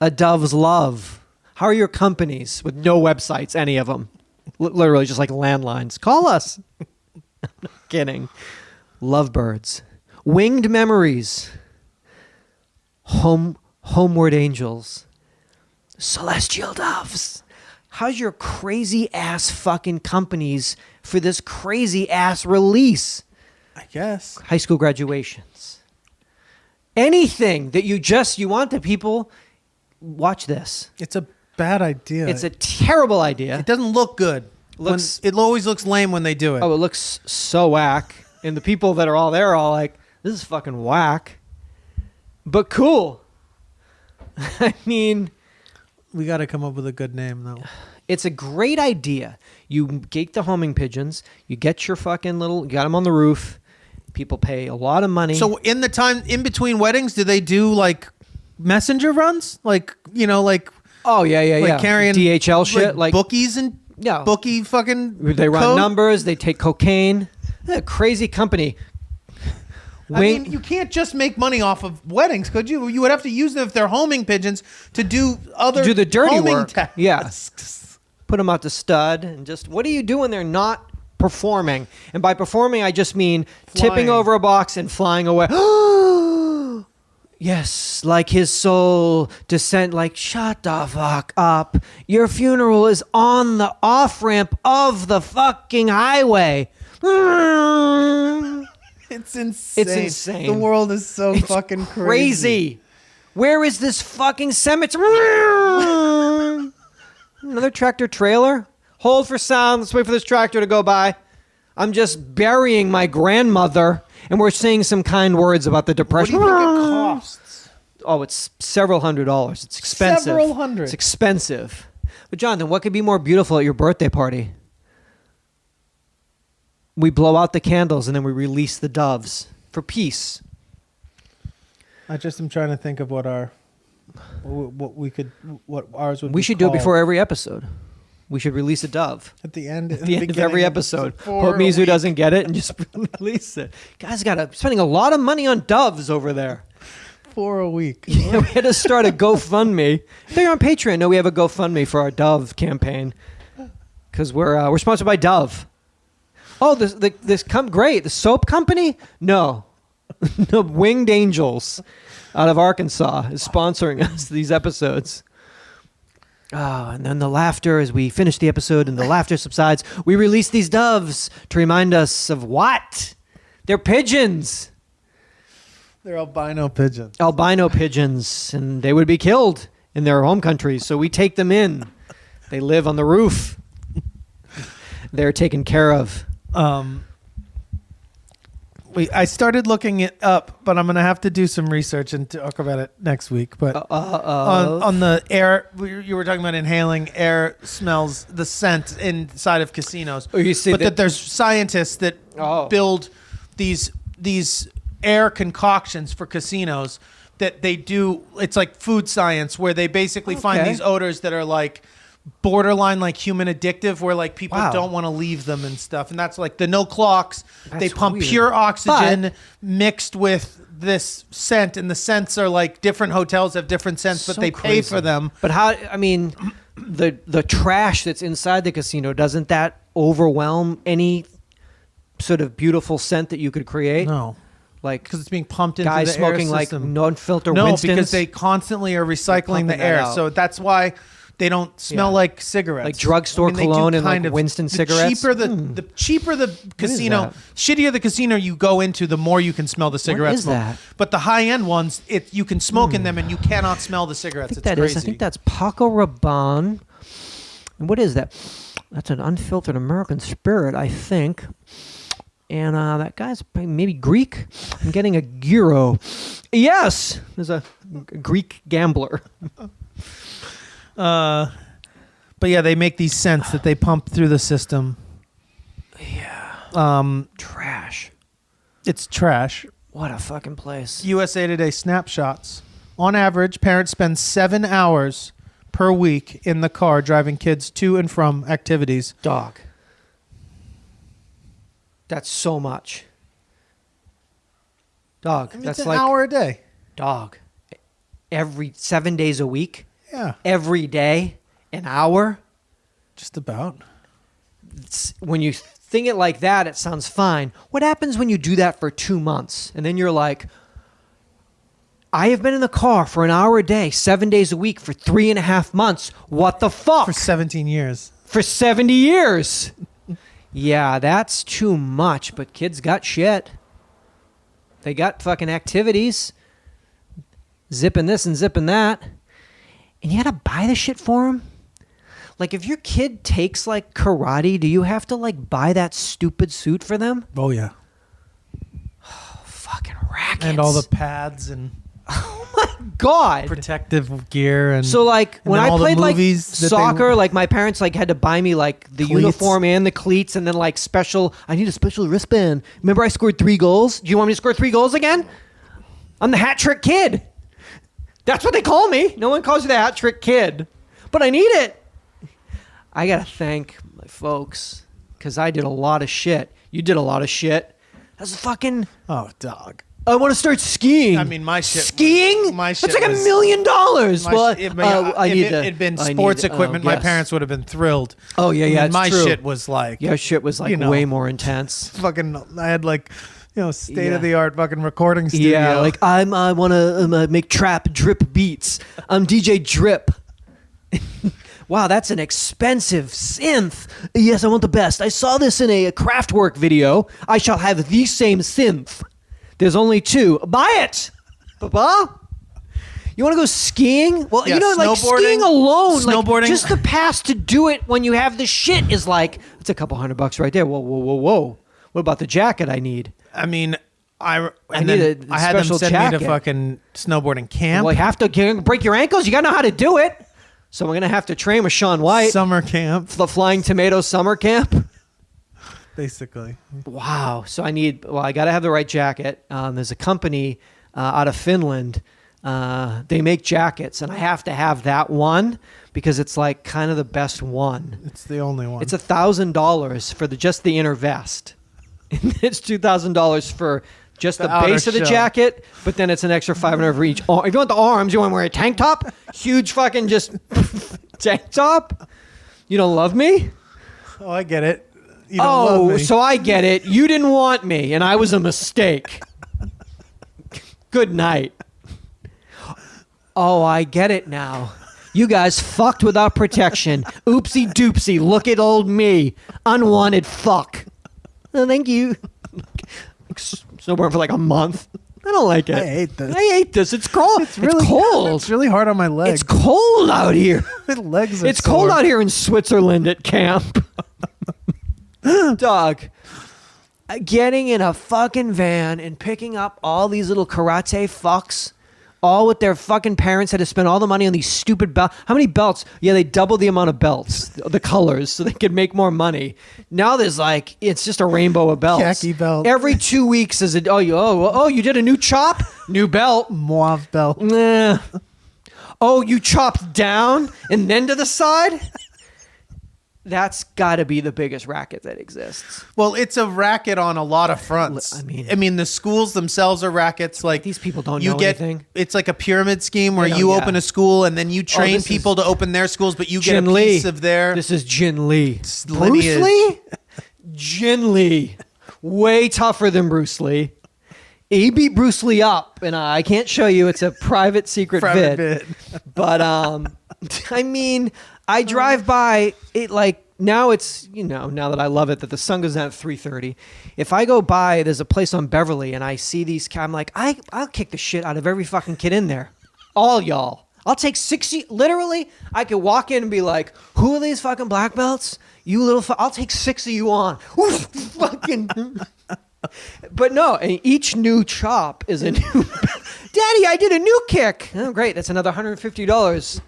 A dove's love. How are your companies with no websites, any of them? Literally just landlines. Call us. I'm not kidding. Lovebirds. Winged Memories. Homeward Angels. Celestial Doves. How's your crazy ass fucking companies for this crazy ass release? I guess. High school graduations. Anything that you want the people, watch this. It's a bad idea. It's a terrible idea. It doesn't look good. It always looks lame when they do it. Oh, it looks so whack. And the people that are all there are all like, this is fucking whack. But cool. I mean... We got to come up with a good name, though. It's a great idea. You get the homing pigeons. You get your fucking you got them on the roof. People pay a lot of money. So in the time in between weddings, do they do messenger runs? Oh, yeah. Carrying DHL shit. bookies and bookie fucking They run code? numbers. They take cocaine. They're a crazy company. I mean, you can't just make money off of weddings, could you? You would have to use them if they're homing pigeons to do the dirty homing work. tasks. Yeah. put them out to stud, and just what do you do when they're not performing? And by performing, I just mean tipping over a box and flying away. Yes, like his soul descent, like, shut the fuck up. Your funeral is on the off-ramp of the fucking highway. It's insane. It's insane. The world is so fucking crazy. Where is this fucking cemetery? Another tractor trailer? Hold for sound. Let's wait for this tractor to go by. I'm just burying my grandmother, and we're saying some kind words about the What do Depression. you think it costs? Oh, it's several $100s. It's expensive. Several hundred. It's expensive. But Jonathan, what could be more beautiful at your birthday party? We blow out the candles and then we release the doves for peace. I just am trying to think of what ours would be. We should do it called. before every episode. We should release a dove At the end, at the end of every episode. Hope a Mizu week. doesn't get it and just release it. Guys, spending a lot of money on doves over there. For a week. Yeah, we had to start a GoFundMe. If they're on Patreon, no, we have a GoFundMe for our Dove campaign because we're sponsored by Dove. Oh, great. The soap company? No. The Winged Angels out of Arkansas is sponsoring us these episodes. Oh, and then the laughter as we finish the episode and the laughter subsides. We release these doves to remind us of what? They're pigeons. They're albino pigeons. Albino pigeons, and they would be killed in their home countries. So we take them in. They live on the roof. They're taken care of. I started looking it up, but I'm going to have to do some research and talk about it next week. But on the air, you were talking about inhaling air smells, the scent inside of casinos. Oh, you see but that there's scientists that build these air concoctions for casinos that they do. It's like food science where they basically find these odors that are like borderline like human addictive, where like people don't want to leave them and stuff. And that's like the no clocks. They pump pure oxygen mixed with this scent, and the scents are like different hotels have different scents, but they pay for them. But the trash that's inside the casino, doesn't that overwhelm any sort of beautiful scent that you could create? No. Like, because it's being pumped into guys the smoking air like system. non-filter No, Winstons. because they constantly are recycling the air. So that's why they don't smell like cigarettes. Like drugstore cologne and like Winston cigarettes. The cheaper the casino, shittier the casino you go into, the more you can smell the cigarette smoke. That? But the high-end ones, you can smoke in them and you cannot smell the cigarettes. It's crazy. I think that's Paco Rabanne. And what is that? That's an unfiltered American spirit, I think. And that guy's maybe Greek. I'm getting a gyro. Yes, there's a Greek gambler. But yeah, they make these scents that they pump through the system. Yeah. Trash. It's trash. What a fucking place. USA Today Snapshots. On average, parents spend 7 hours per week in the car driving kids to and from activities. Dog. That's so much. Dog. I mean, that's it's like an hour a day. Dog. Every 7 days a week. Yeah. Every day, an hour. Just about. When you think it like that, it sounds fine. What happens when you do that for 2 months? And then you're like, I have been in the car for an hour a day, 7 days a week for 3.5 months. What the fuck? For 17 years. For 70 years. Yeah, that's too much, but kids got shit. They got fucking activities. Zipping this and zipping that. And you gotta buy the shit for them? Like, if your kid takes, like, karate, do you have to, like, buy that stupid suit for them? Oh, yeah. Oh, fucking rackets. And all the pads and oh, my God. protective gear. And so, like, when I played, like, soccer, like, my parents, like, had to buy me, like, the uniform and the cleats and then, like, I need a special wristband. Remember I scored 3 goals? Do you want me to score 3 goals again? I'm the hat trick kid. That's what they call me. No one calls you the hat trick kid. But I need it. I got to thank my folks because I did a lot of shit. You did a lot of shit. That's fucking... Oh, dog. I want to start skiing. I mean, my shit. Skiing? My shit That's like was- $1 million. Well, if it had been sports equipment, my yes. parents would have been thrilled. Oh, yeah, yeah, I mean, it's my true. shit was like, Your shit was like way more intense. fucking. I had like, state of the art fucking recording studio. Yeah, like I want to make trap drip beats. I'm DJ Drip. Wow, that's an expensive synth. Yes, I want the best. I saw this in a Kraftwerk video. I shall have the same synth. There's only 2. Buy it, Papa. You want to go skiing? Well, Yeah, like snowboarding- skiing alone, snowboarding- like just the pass to do it when you have the shit is like, it's a couple $100 right there. Whoa, whoa, whoa, whoa. What about the jacket I need? I mean, I need a had them special send me jacket. to fucking snowboarding camp, Well, you have to break your ankles. You got to know how to do it. So I'm going to have to train with Sean White. summer camp, The Flying Tomato Summer Camp. basically. Wow. So I got to have the right jacket. There's a company out of Finland. They make jackets, and I have to have that one because it's like kind of the best one. It's the only one. It's $1,000 for just the inner vest. It's $2,000 for just the outer base of the shell. jacket, but then it's an extra $500 for each arm. If you want the arms, you want to wear a tank top? Huge fucking just tank top? You don't love me? Oh, I get it. You don't love me. So I get it. You didn't want me, and I was a mistake. Good night. Oh, I get it now. You guys fucked without protection. Oopsie doopsie. Look at old me. Unwanted fuck. Oh, thank you. Snowboarding for like a month. I don't like it. I hate this. I hate this. It's cold. It's really cold. It's really hard on my legs. It's cold out here. My legs are It's cold sore. out here in Switzerland at camp. Dog. Getting in a fucking van and picking up all these little karate fucks, all with their fucking parents, had to spend all the money on these stupid belts. How many belts? Yeah, they doubled the amount of belts, the colors, so they could make more money. Now there's like, it's just a rainbow of belts. Khaki belt. Every 2 weeks is a, you did a new chop? New belt. Mauve belt. Nah. Oh, you chopped down and then to the side? That's got to be the biggest racket that exists. Well, it's a racket on a lot of fronts. I mean, the schools themselves are rackets. Like These people don't you know get, anything. It's like a pyramid scheme where They you don't- open yeah. a school and then you train this people is- to open their schools, but you get Jin a Lee. piece of their. This is Jin Lee. lineage. Bruce Lee? Jin Lee. Way tougher than Bruce Lee. He beat Bruce Lee up, and I can't show you. It's a private secret Private vid. vid. But I mean, I drive by it like now. It's now that I love it that the sun goes down at 3:30. If I go by, there's a place on Beverly, and I see these. I'm like, I'll kick the shit out of every fucking kid in there, all y'all. I'll take 60. Literally, I could walk in and be like, "Who are these fucking black belts? You little. I'll take 6 of you on." Oof, fucking. But no, and each new chop is a new. Daddy, I did a new kick. Oh, great. That's another $150.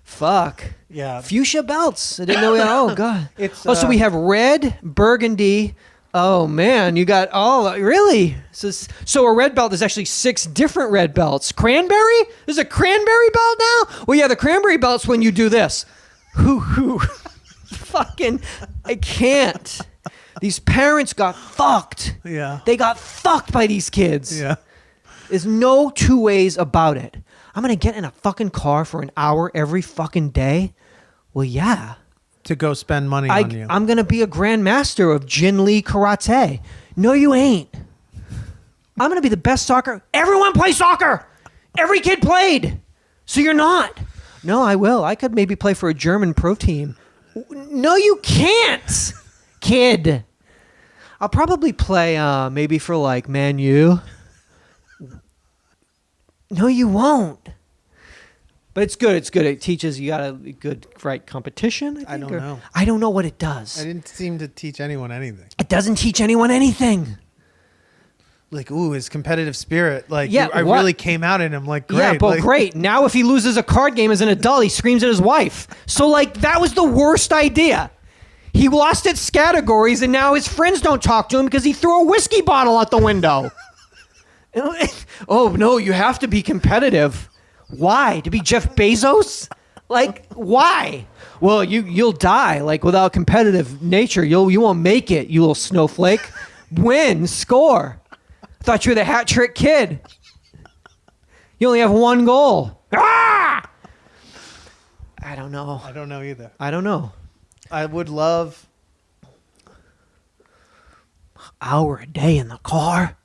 Fuck. Yeah. Fuchsia belts. I didn't know. Oh, God. It's, so we have red, burgundy. Oh, man. You got. Oh, really? So a red belt is actually 6 different red belts. Cranberry? There's a cranberry belt now? Well, yeah, the cranberry belt's when you do this. Hoo. Fucking. I can't. These parents got fucked. Yeah. They got fucked by these kids. Yeah. There's no two ways about it. I'm going to get in a fucking car for an hour every fucking day? Well, yeah. To go spend money on you. I'm going to be a grandmaster of Jin Lee karate. No, you ain't. I'm going to be the best soccer. Everyone plays soccer. Every kid played. So you're not. No, I will. I could maybe play for a German pro team. No, you can't, kid. I'll probably play maybe for like Man U. No, you won't. But it's good. It's good. It teaches you got a good right competition. I don't know. I don't know what it does. I didn't seem to teach anyone anything. It doesn't teach anyone anything. Like, ooh, his competitive spirit. Like, Yeah, I what? really came out in him. Like, great. Yeah, but like, great. Now if he loses a card game as an adult, he screams at his wife. So, like, that was the worst idea. He lost its categories, and now his friends don't talk to him because he threw a whiskey bottle out the window. Oh, no, you have to be competitive. Why? To be Jeff Bezos? Like, why? Well, you'll die. Like, without competitive nature, you won't make it, you little snowflake. Win, score. Thought you were the hat trick kid. You only have one goal. Ah! I don't know. I don't know either. I don't know. I would love Hour a day in the car.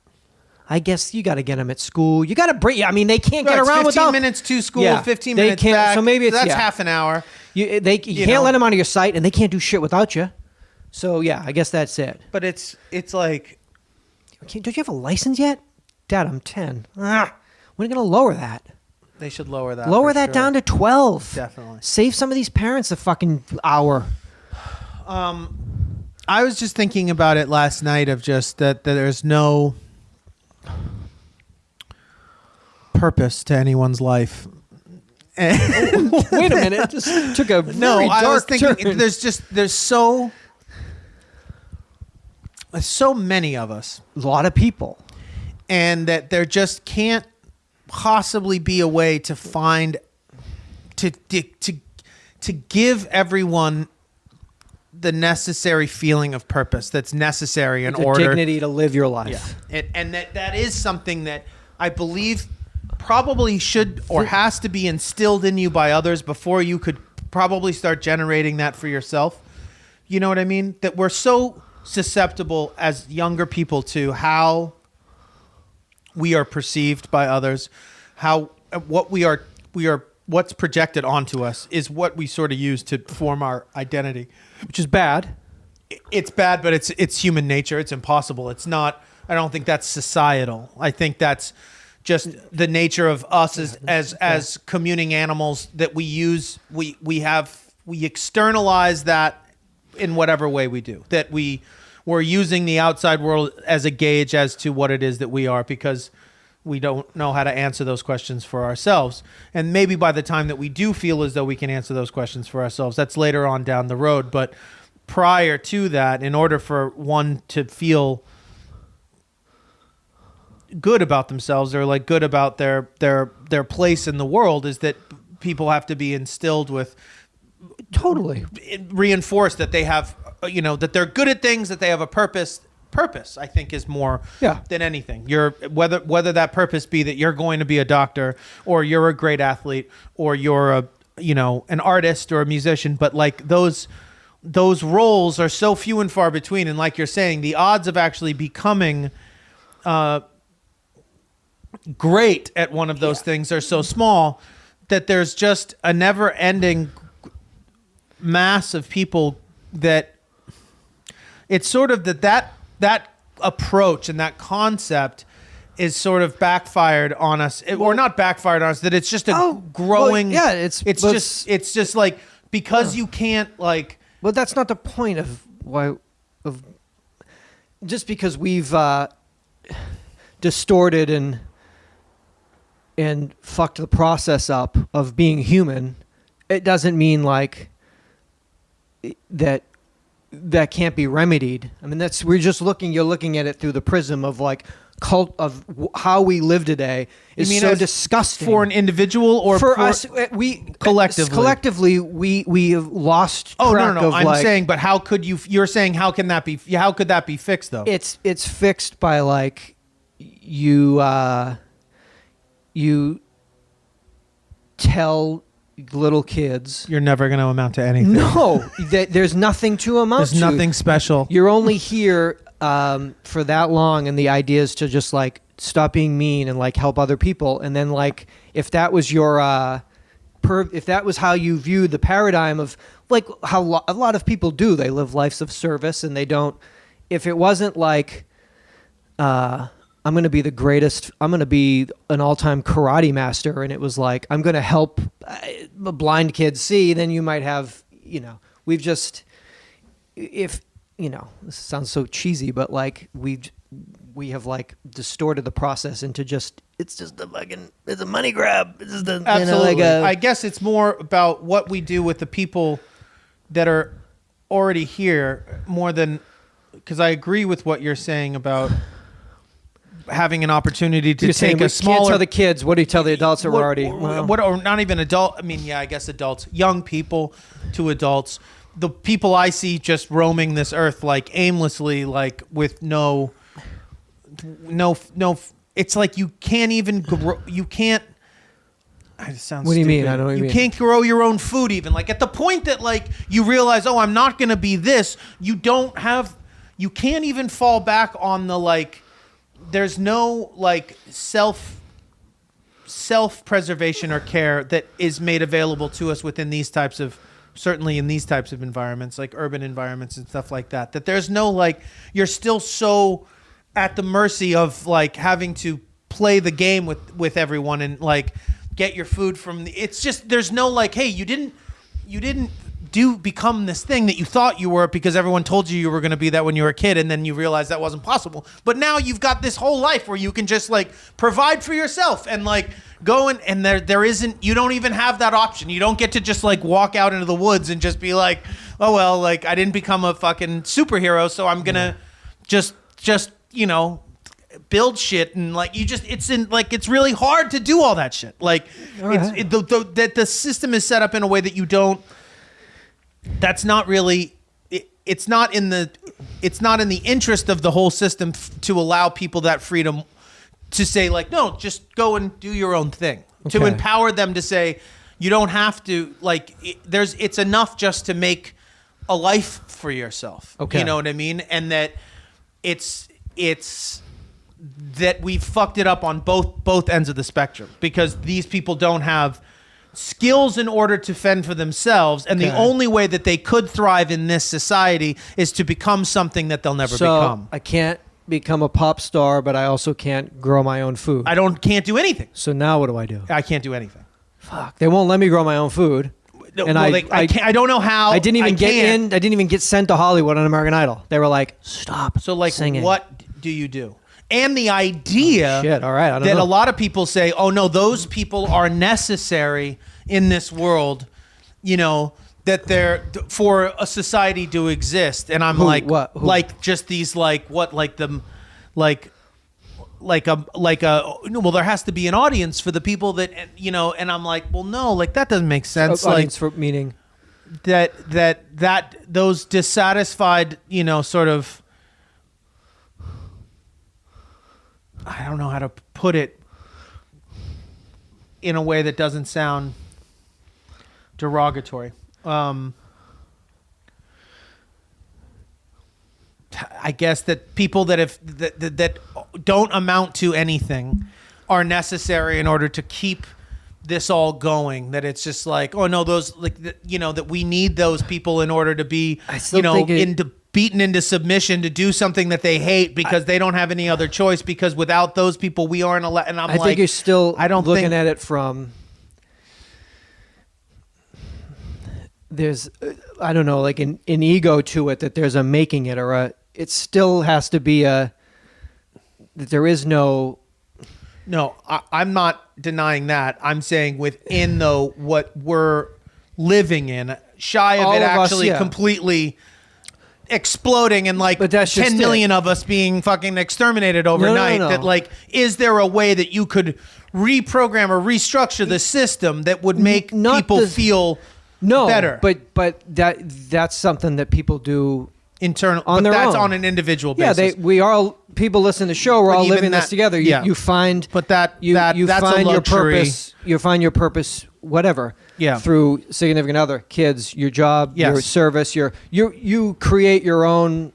I guess you got to get them at school. You got to bring. I mean, they can't get around 15 without 15 minutes to school, Yeah, 15 they minutes can't- back. so maybe it's- that's yeah. half an hour. You can't know. let them out of your sight, and they can't do shit without you. So yeah, I guess that's it. But it's like, Don't you have a license yet? Dad, I'm 10. When are you going to lower that? they should lower that. Lower for that sure. down to 12. Definitely. Save some of these parents a fucking hour. I was just thinking about it last night of just that there's no purpose to anyo's life. And Wait a minute. Just took a no, very I was dark thinking turn. there's so many of us, a lot of people. and that there just can't possibly be a way to find to give everyone the necessary feeling of purpose that's necessary in The order dignity to live your life. and that is something that I believe probably should or has to be instilled in you by others before you could probably start generating that for yourself. You know what I mean? That we're so susceptible as younger people to how we are perceived by others, how what we are what's projected onto us is what we sort of use to form our identity. Which is bad. It's bad, but it's human nature. It's impossible. It's not. I don't think that's societal. I think that's just the nature of us as communing animals that we use. We externalize that in whatever way we do. That we're using the outside world as a gauge as to what it is that we are, because we don't know how to answer those questions for ourselves. And maybe by the time that we do feel as though we can answer those questions for ourselves, that's later on down the road. But prior to that, in order for one to feel good about themselves or like good about their place in the world, is that people have to be instilled with, Totally. reinforced that they have, that they're good at things, that they have a purpose. Purpose, I think, is more than anything. You're whether that purpose be that you're going to be a doctor, or you're a great athlete, or you're an artist or a musician, but like those roles are so few and far between, and like you're saying, the odds of actually becoming great at one of those things are so small that there's just a never-ending mass of people that it's sort of that approach and that concept is sort of backfired on us, or not backfired on us, that it's just a growing. Well, yeah, it's just like, because you can't like. Well, that's not the point of why. Of just because we've distorted and fucked the process up of being human, it doesn't mean like that can't be remedied. I mean, you're looking at it through the prism of like how we live today is so disgusting for an individual, or for us. We collectively we have lost track no. of, I'm like, saying, but how could you're saying how could that be fixed though? It's fixed by like you tell little kids You're never going to amount to anything. no, there's nothing to amount to. There's nothing special. You're only here for that long, and the idea is to just like stop being mean and like help other people. And then like if that was your if that was how you viewed the paradigm of like how a lot of people do, they live lives of service, and they don't. If it wasn't like I'm going to be the greatest, I'm going to be an all-time karate master, and it was like, I'm going to help blind kids see, then you might have, we've just, this sounds so cheesy, but like we have like distorted the process into just, it's a money grab. It's just Absolutely. I guess it's more about what we do with the people that are already here more than, because I agree with what you're saying about having an opportunity to take a smaller. Can't tell the kids. What do you tell the adults that were already? Or not even adult. I mean, yeah, I guess adults, young people to adults. The people I see just roaming this earth like aimlessly, like with no it's like you can't even grow, you can't. It sounds What do you mean? stupid. I don't know what you mean. Can't grow your own food even. Like at the point that like you realize, oh, I'm not going to be this. You can't even fall back on the like. There's no like self-preservation or care that is made available to us within these types of, certainly in these types of environments, like urban environments and stuff like that. That there's no like, you're still so at the mercy of like having to play the game with everyone and like get your food from it's just, there's no like, hey, you didn't become this thing that you thought you were because everyone told you were going to be that when you were a kid, and then you realized that wasn't possible. But now you've got this whole life where you can just like provide for yourself and like go and there isn't, you don't even have that option. You don't get to just like walk out into the woods and just be like, oh well, like I didn't become a fucking superhero, so I'm gonna just build shit and like it's really hard to do all that shit. Like the system is set up in a way that you don't. That's not really. It's not in the interest of the whole system to allow people that freedom to say like, no, just go and do your own thing. Okay. To empower them to say, you don't have to like. It's enough just to make a life for yourself. Okay, you know what I mean, and that it's that we've fucked it up on both ends of the spectrum because these people don't have skills in order to fend for themselves, and the only way that they could thrive in this society is to become something that they'll never become. I can't become a pop star, but I also can't grow my own food. Can't do anything. So now what do I do? I can't do anything. Fuck. They won't let me grow my own food. And I don't know how. I didn't even I didn't even get sent to Hollywood on American Idol. They were like, stop. So like, singing. What do you do? And the idea all right, I don't know. A lot of people say, oh no, those people are necessary in this world, that they're for a society to exist. And I'm like, what? Who? Like just these like what like them like well, there has to be an audience for the people that and I'm like, well no, like that doesn't make sense. Audience for meaning that those dissatisfied sort of, I don't know how to put it in a way that doesn't sound derogatory. I guess that people that don't amount to anything are necessary in order to keep this all going. That it's just like, oh no, those like that we need those people in order to be beaten into submission to do something that they hate because they don't have any other choice, because without those people we aren't allowed. And I think you're still looking at it from there's I don't know, like an ego to it, that there's a making it or it still has to be that there is no. No, I'm not denying that. I'm saying within what we're living in, shy of it actually completely exploding and like 10 million of us being fucking exterminated overnight. No. That like, is there a way that you could reprogram or restructure the system that would make people feel better? But that's something that people do internal on their own. On an individual basis. Yeah, people listen to the show. We're all living this together. You find, but you that's find a your purpose. You find your purpose, whatever. Yeah. Through significant other, kids, your job, your service, you create your own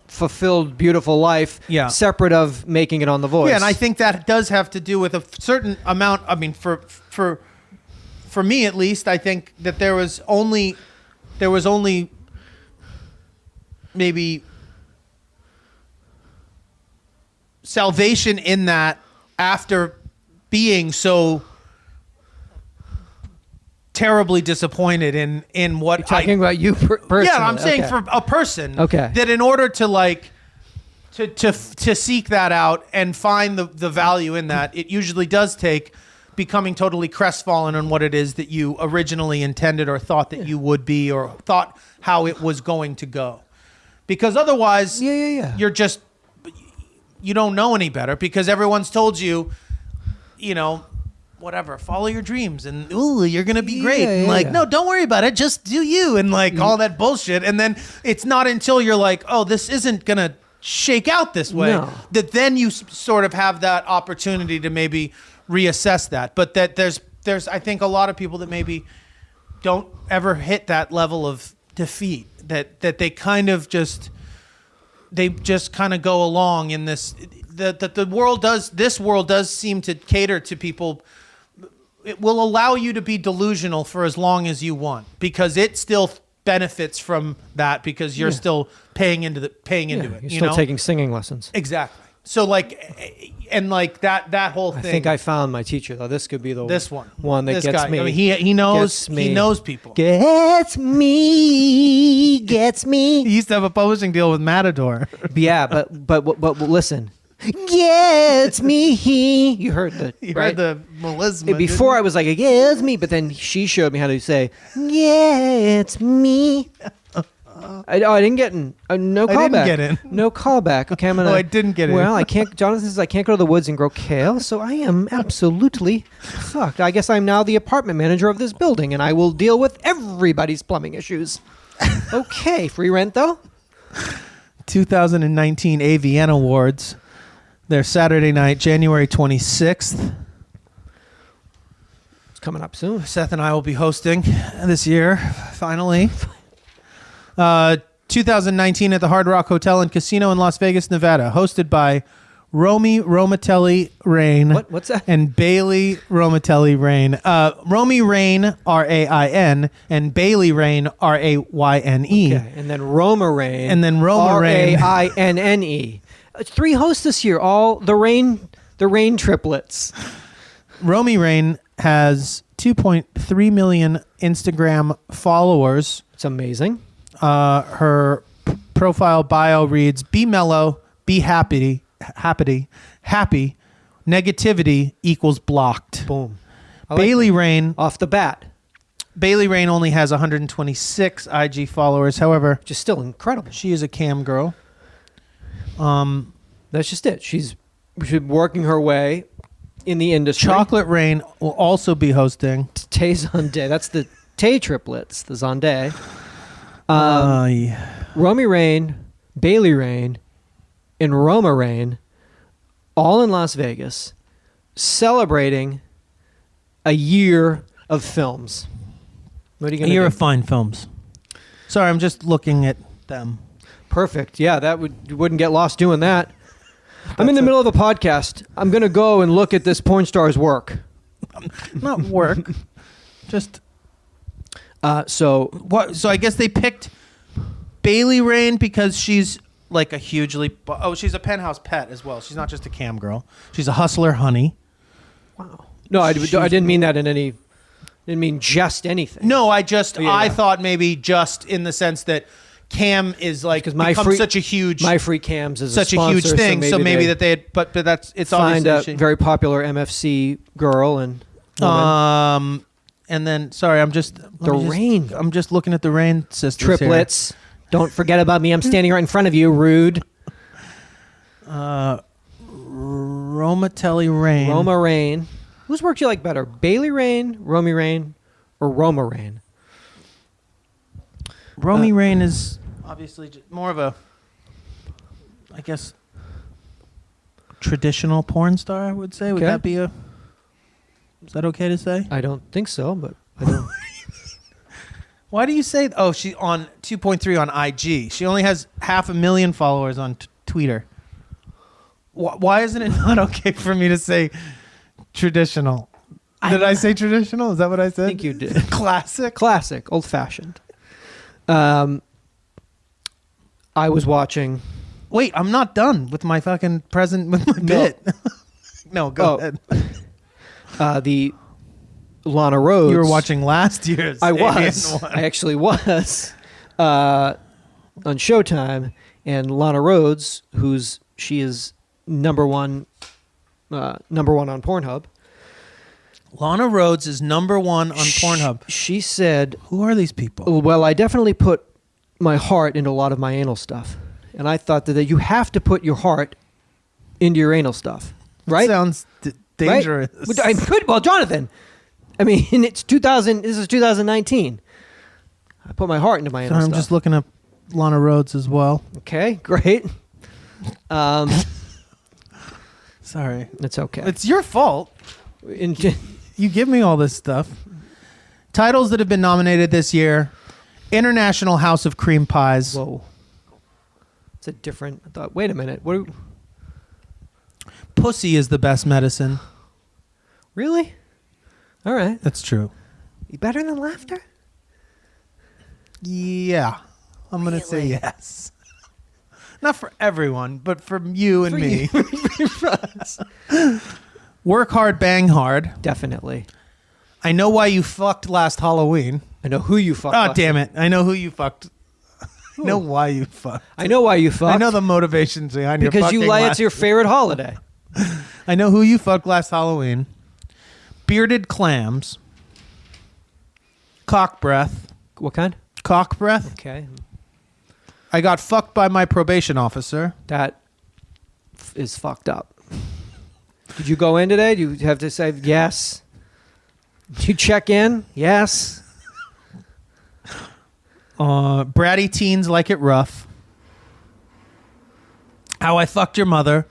fulfilled, beautiful life. Yeah. Separate of making it on The Voice. Yeah, and I think that does have to do with a certain amount. I mean, for me at least, I think that there was only maybe salvation in that after being so terribly disappointed in what You're talking about you personally. Yeah, I'm saying for a person that in order to like to seek that out and find the value in that, it usually does take becoming totally crestfallen on what it is that you originally intended or thought that you would be or thought how it was going to go. Because otherwise, you're just, you don't know any better because everyone's told you, whatever, follow your dreams and you're going to be great. No, don't worry about it. Just do you and like all that bullshit. And then it's not until you're like, oh, this isn't going to shake out this way. No. That then you sort of have that opportunity to maybe reassess that. But that there's I think a lot of people that maybe don't ever hit that level of defeat. That they kind of just kind of go along in this. That the world does. This world does seem to cater to people. It will allow you to be delusional for as long as you want because it still benefits from that because you're still paying into it. You're still taking singing lessons. Exactly. So that whole thing. I think I found my teacher though. This could be this one that this gets guy. me. I mean, he knows Gets me. he knows people. Gets me. He used to have a publishing deal with Matador. Yeah, but listen. Gets me. You heard the Heard the melisma. Before I was like, it gets me, but then she showed me how to say, Gets me. I didn't get in. No callback. I didn't get in. No callback. Okay, I'm gonna. I didn't get in. Well, I can't. Jonathan says I can't go to the woods and grow kale, so I am absolutely fucked. I guess I'm now the apartment manager of this building, and I will deal with everybody's plumbing issues. Okay, free rent though. 2019 AVN Awards. They're Saturday night, January 26th. It's coming up soon. Seth and I will be hosting this year, finally. 2019 at the Hard Rock Hotel and Casino in Las Vegas, Nevada, hosted by Romy Romatelli Rain. What's that? And Bailey Romatelli Rain. Romy Rain, R-A-I-N, and Bailey Rain, R-A-Y-N-E. Okay, and then Roma Rain. And then Roma Rain. R-A-I-N-N-E. 3 hosts this year, all the rain triplets. Romy Rain has 2.3 million Instagram followers. It's amazing. Her profile bio reads, "Be mellow, be happy. Negativity equals blocked." Boom. Bailey Rain. Off the bat. Bailey Rain only has 126 IG followers. However, Which is still incredible. she is a cam girl. That's just it. She's working her way in the industry. Chocolate Rain will also be hosting. Tay Zonday. That's the Tay triplets, the Zonday. Yeah. Romy Rain, Bailey Rain, and Roma Rain, all in Las Vegas, celebrating a year of films. What are you A going to year do? of fine films. Sorry, I'm just looking at them. Perfect. Yeah, you wouldn't get lost doing that. I'm in the middle of a podcast. I'm going to go and look at this porn star's work. Not work. Just So what? So I guess they picked Bailey Rain because she's like a hugely. She's a penthouse pet as well. She's not just a cam girl. She's a hustler, honey. wow. No, I didn't mean that in any. Didn't mean just anything. No, I yeah. thought maybe just in the sense that cam is like become such a huge My Free Cams is such a a huge sponsor, thing. So maybe that they had, but that's it's find obviously a very popular MFC girl and woman. And then sorry, I'm just Rain. I'm just looking at the Rain sisters here. Triplets. Don't forget about me. I'm standing right in front of you. Rude. Romatelli Rain. Roma Rain. Whose work do you like better? Bailey Rain, Romy Rain, or Roma Rain? Romy Rain is obviously more of a, I guess, traditional porn star, I would say. Would Okay. that be is that okay to say? I don't think so, but I don't. Why do you say, she's on 2.3 on IG. She only has 500,000 followers on Twitter. Why isn't it not okay for me to say traditional? Did I say traditional? Is that what I said? I think you did. Classic? Old-fashioned. I was watching. Wait, I'm not done with my fucking with my bit. No, go ahead. The Lana Rhodes. You were watching last year's. I AVN was. one. I actually was on Showtime, and Lana Rhodes, she is number one on Pornhub. Lana Rhodes is number one on Pornhub. She said, Who are these people? "Well, I definitely put my heart into a lot of my anal stuff, and I thought that you have to put your heart into your anal stuff, right? Sounds dangerous. Right? Well, Jonathan, I mean, it's 2000. This is 2019. I put my heart into my anal I'm stuff. just looking up Lana Rhodes as well. Okay, great. Sorry. It's okay. It's your fault. You give me all this stuff. Titles that have been nominated this year: International House of Cream Pies. Whoa. It's a different. I thought. Wait a minute. What? Pussy is the best medicine. Really? All right. That's true. You better than laughter? Yeah. I'm going to say yes. Not for everyone, but for you and me. Work hard, bang hard. Definitely. I know why you fucked last Halloween. I know who you fucked. Oh, damn it. I know who you fucked. I know why you fucked. I know why you fucked. I know the motivations behind your fucking because you lie. It's your favorite holiday. I know who you fucked last Halloween. Bearded clams. Cock breath. What kind? Cock breath. Okay. I got fucked by my probation officer. That is fucked up. Did you go in today? Do you have to say yes? Did you check in? Yes. Bratty teens like it rough. How I fucked your mother.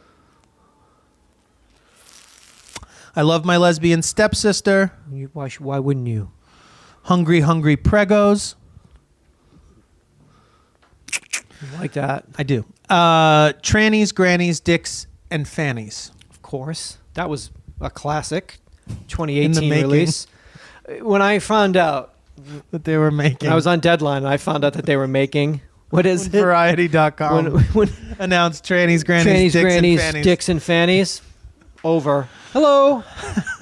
I love my lesbian stepsister. Why wouldn't you? Hungry, hungry pregos. You like that? I do. Trannies, grannies, dicks, and fannies. Of course. That was a classic In the 2018 making. release. When I found out, That they were making. I was on Deadline, and I found out that they were making, what is it? Variety.com When announced trannies, grannies, trannies, dicks, grannies, and fannies. dicks, and fannies. Over. Hello.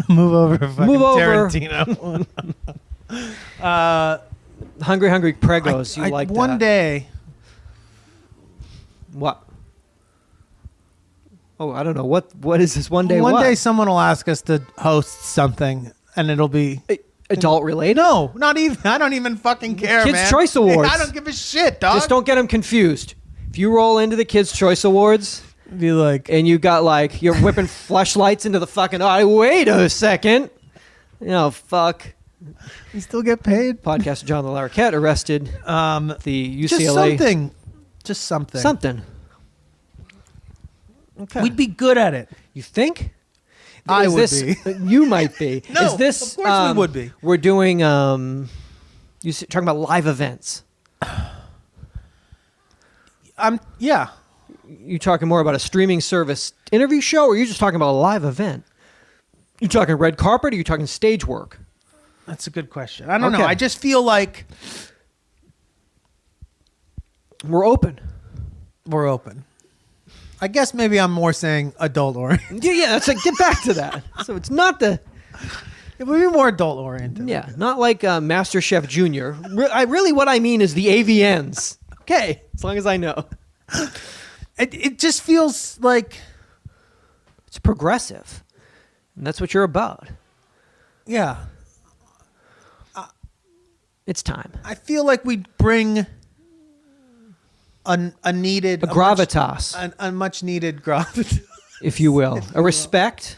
Move over, fucking Move over. Tarantino. Hungry, hungry pregos. You like one that. day. What? Oh, I don't know. What is this one day? One what? day someone will ask us to host something, and it'll be Adult related? no, not even. I don't even fucking care, Kids' man. Choice Awards. I don't give a shit, dog. Just don't get them confused. If you roll into the Kids' Choice Awards be like. and you got like, you're whipping fleshlights into the fucking, wait a second. Fuck. You still get paid. Podcaster John the Larroquette arrested the UCLA. Just something. Just something. Something. Okay. We'd be good at it. You think? I Is would this, be. You might be. No, Is this, of course we would be. We're doing, talking about live events. Yeah. You talking more about a streaming service interview show, or are you just talking about a live event? You talking red carpet, or you talking stage work? That's a good question. I don't know. Okay. I just feel like We're open. we're open. I guess maybe I'm more saying adult oriented. Yeah, that's like, get back to that. So it's not the, It would be more adult oriented. yeah, not like Master Chef Junior. Really, what I mean is the AVNs. Okay, as long as I know. It just feels like, It's progressive, and that's what you're about. yeah. It's time. I feel like we'd bring a needed... A gravitas, a much needed gravitas. if you will. A respect,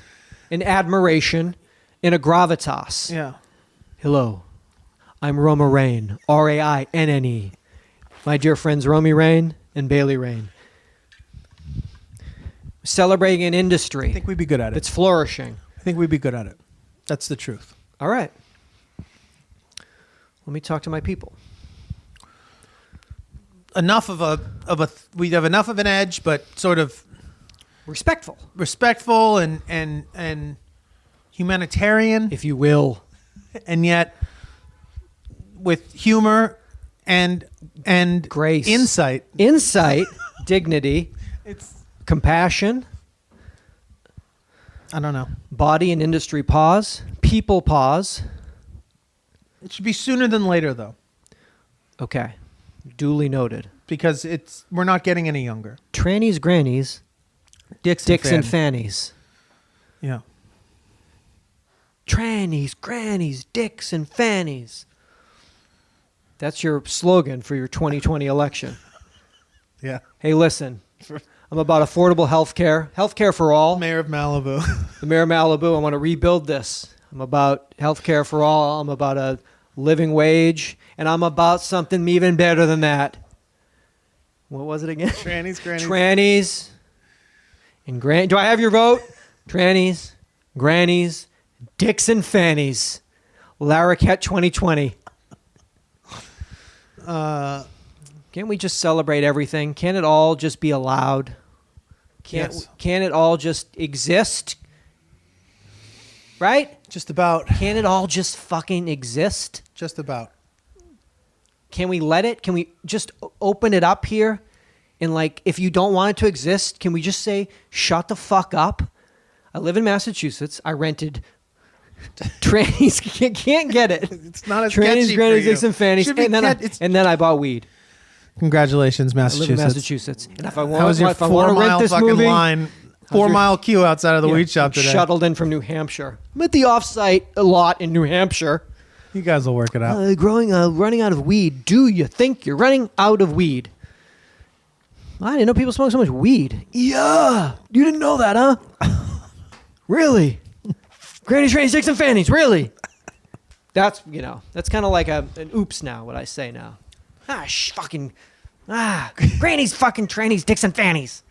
an admiration, and a gravitas. Yeah. Hello, I'm Roma Rain, Rainne. My dear friends Romy Rain and Bailey Rain. Celebrating an industry I think we'd be good at it. that's flourishing. I think we'd be good at it. That's the truth. All right. Let me talk to my people. Enough we'd have enough of an edge, but sort of Respectful, respectful and humanitarian, if you will. and yet with humor and Grace. insight. Insight, dignity, It's compassion, I don't know. body and industry pause, people pause. It should be sooner than later though, Okay. Duly noted. because we're not getting any younger. Trannies, grannies, Dicks dicks and fannies. fannies. Yeah. Trannies, grannies, dicks and fannies. That's your slogan for your 2020 election. Yeah. Hey, listen. I'm about affordable health care for all. Mayor of Malibu. The mayor of Malibu, I want to rebuild this. I'm about health care for all. I'm about a living wage. And I'm about something even better than that. What was it again? Trannies, grannies. Trannies, And do I have your vote? Trannies, grannies, dicks and fannies. Larroquette 2020. Can't we just celebrate everything? Can't it all just be allowed? Yes. Can't it all just exist? Right? Just about. Can't it all just fucking exist? Just about. Can we let it? Can we just open it up here? And like, if you don't want it to exist, can we just say, shut the fuck up? I live in Massachusetts. I rented trannies. Can't get it. It's not as trannies, catchy grannies, for you. dicks, and fannies. Should be And then I bought weed. Congratulations, I live Massachusetts. in Massachusetts. And if I How want, was your if I want to rent 4-mile this fucking movie, line? 4-mile queue outside of the weed shop today. shuttled in from New Hampshire. I'm at the offsite a lot in New Hampshire. You guys will work it out. Running out of weed. Do you think you're running out of weed? I didn't know people smoke so much weed. Yeah. You didn't know that, huh? Really? Grannies, trannies, dicks, and fannies. Really? That's kind of like an oops now, what I say now. Grannies, fucking trannies, dicks, and fannies.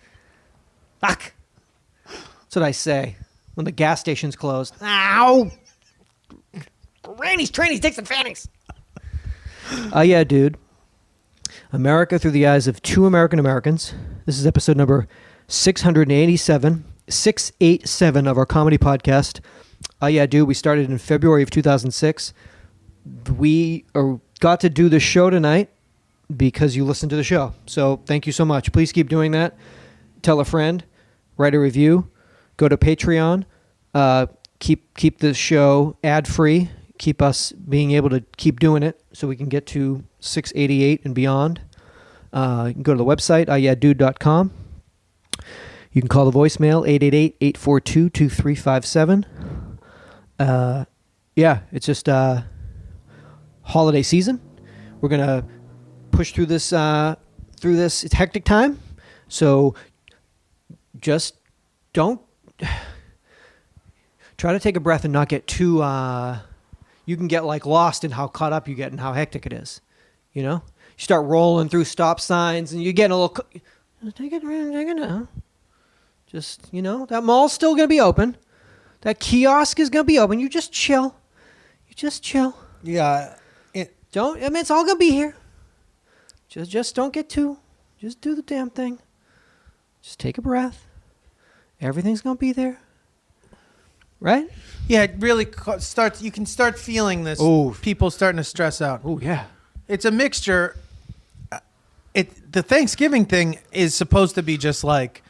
Fuck. That's what I say when the gas station's closed. Ow. Grannies, trannies, dicks, and fannies. Yeah, dude. America through the eyes of two American Americans. This is episode number 687 of our comedy podcast. Yeah, dude. We started in February of 2006. We got to do the show tonight because you listened to the show. So thank you so much. Please keep doing that. Tell a friend. Write a review. Go to Patreon. Keep the show ad-free. Keep us being able to keep doing it so we can get to 688 and beyond. You can go to the website, UhhYeahDude.com. You can call the voicemail, 888-842-2357. Yeah, it's just holiday season. We're going to push through this hectic time. So just don't try to take a breath and not get too you can get like lost in how caught up you get and how hectic it is. You know, you start rolling through stop signs and you get a little. Take it now. Just that mall's still gonna be open. That kiosk is gonna be open. You just chill. Yeah. It's all gonna be here. Just don't get too. Just do the damn thing. Just take a breath. Everything's gonna be there. Right? Yeah, it really starts. You can start feeling this. Ooh. People starting to stress out. Oh yeah. It's a mixture. The Thanksgiving thing is supposed to be just like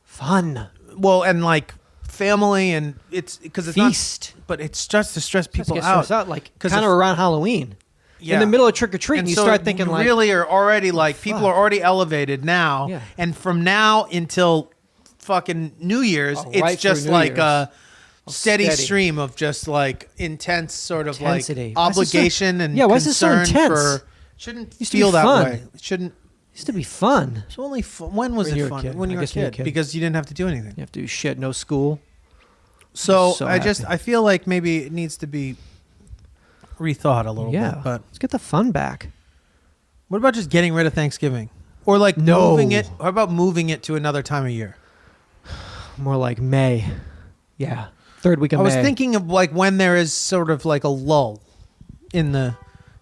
Fun. well, and like family, and it's because it's Feast. not. But it's just to stress people Get out. stressed out like 'Cause kind of if- around Halloween. Yeah. In the middle of trick or treat, and you so start thinking you like, really are already like people fuck. are already elevated now, Yeah. and from now until fucking New Year's, Oh, it's right through just New like Year's. a steady Steady. stream of just like intense sort of Intensity. like Why is this so- obligation and Yeah, why is this so concern intense? for shouldn't Used to be feel that fun. way. It shouldn't. used to be fun. It's only when was When you it were a fun? kid. When you I were a guess when you were a kid, kid. because you didn't have to do anything. You have to do shit, no school. So, So I happy. feel like maybe it needs to be rethought a little Yeah, bit. But let's get the fun back. what about just getting rid of Thanksgiving, or like No. moving it? How about moving it to another time of year? More like May. Yeah, third week of I May. was thinking of like when there is sort of like a lull in the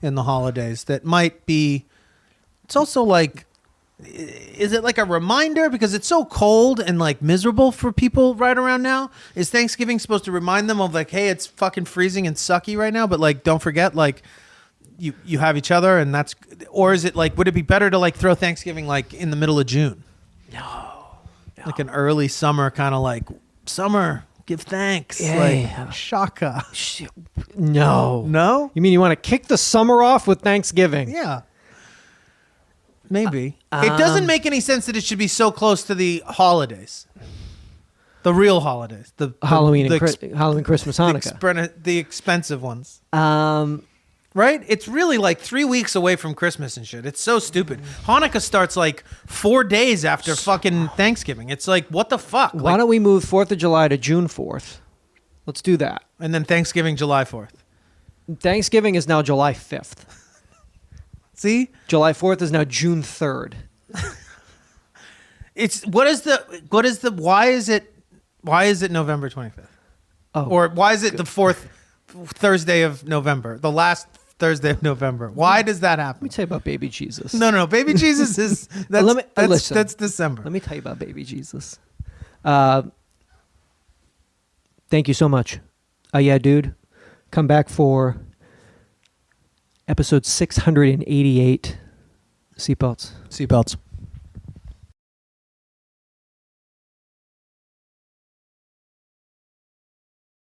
holidays that might be. It's also like, is it like a reminder because it's so cold and like miserable for people right around now? Is Thanksgiving supposed to remind them of like, hey, it's fucking freezing and sucky right now, but like don't forget like you have each other, and that's, or is it like, would it be better to like throw Thanksgiving like in the middle of June? No. Like an early summer kind of like summer. Give thanks. Yeah. Like shaka. Shit. No. No? You mean you want to kick the summer off with Thanksgiving? Yeah. Maybe. It doesn't make any sense that it should be so close to the holidays. The real holidays. The Halloween, the, Halloween, Christmas, Hanukkah. the expensive ones. Um, Right? It's really like 3 weeks away from Christmas and shit. It's so stupid. Hanukkah starts like 4 days after fucking Thanksgiving. It's like, what the fuck? why Like, don't we move 4th of July to June 4th? Let's do that. and then Thanksgiving, July 4th. Thanksgiving is now July 5th. See? July 4th is now June 3rd. It's why is it November 25th? Oh, Or why is it the fourth Thursday of November? The last Thursday of November. Why does that let happen? me tell you about baby Jesus. No. Baby Jesus is Listen. that's December. Let me tell you about baby Jesus. Thank you so much. Yeah, dude. Come back for episode 688. Seatbelts. Seatbelts.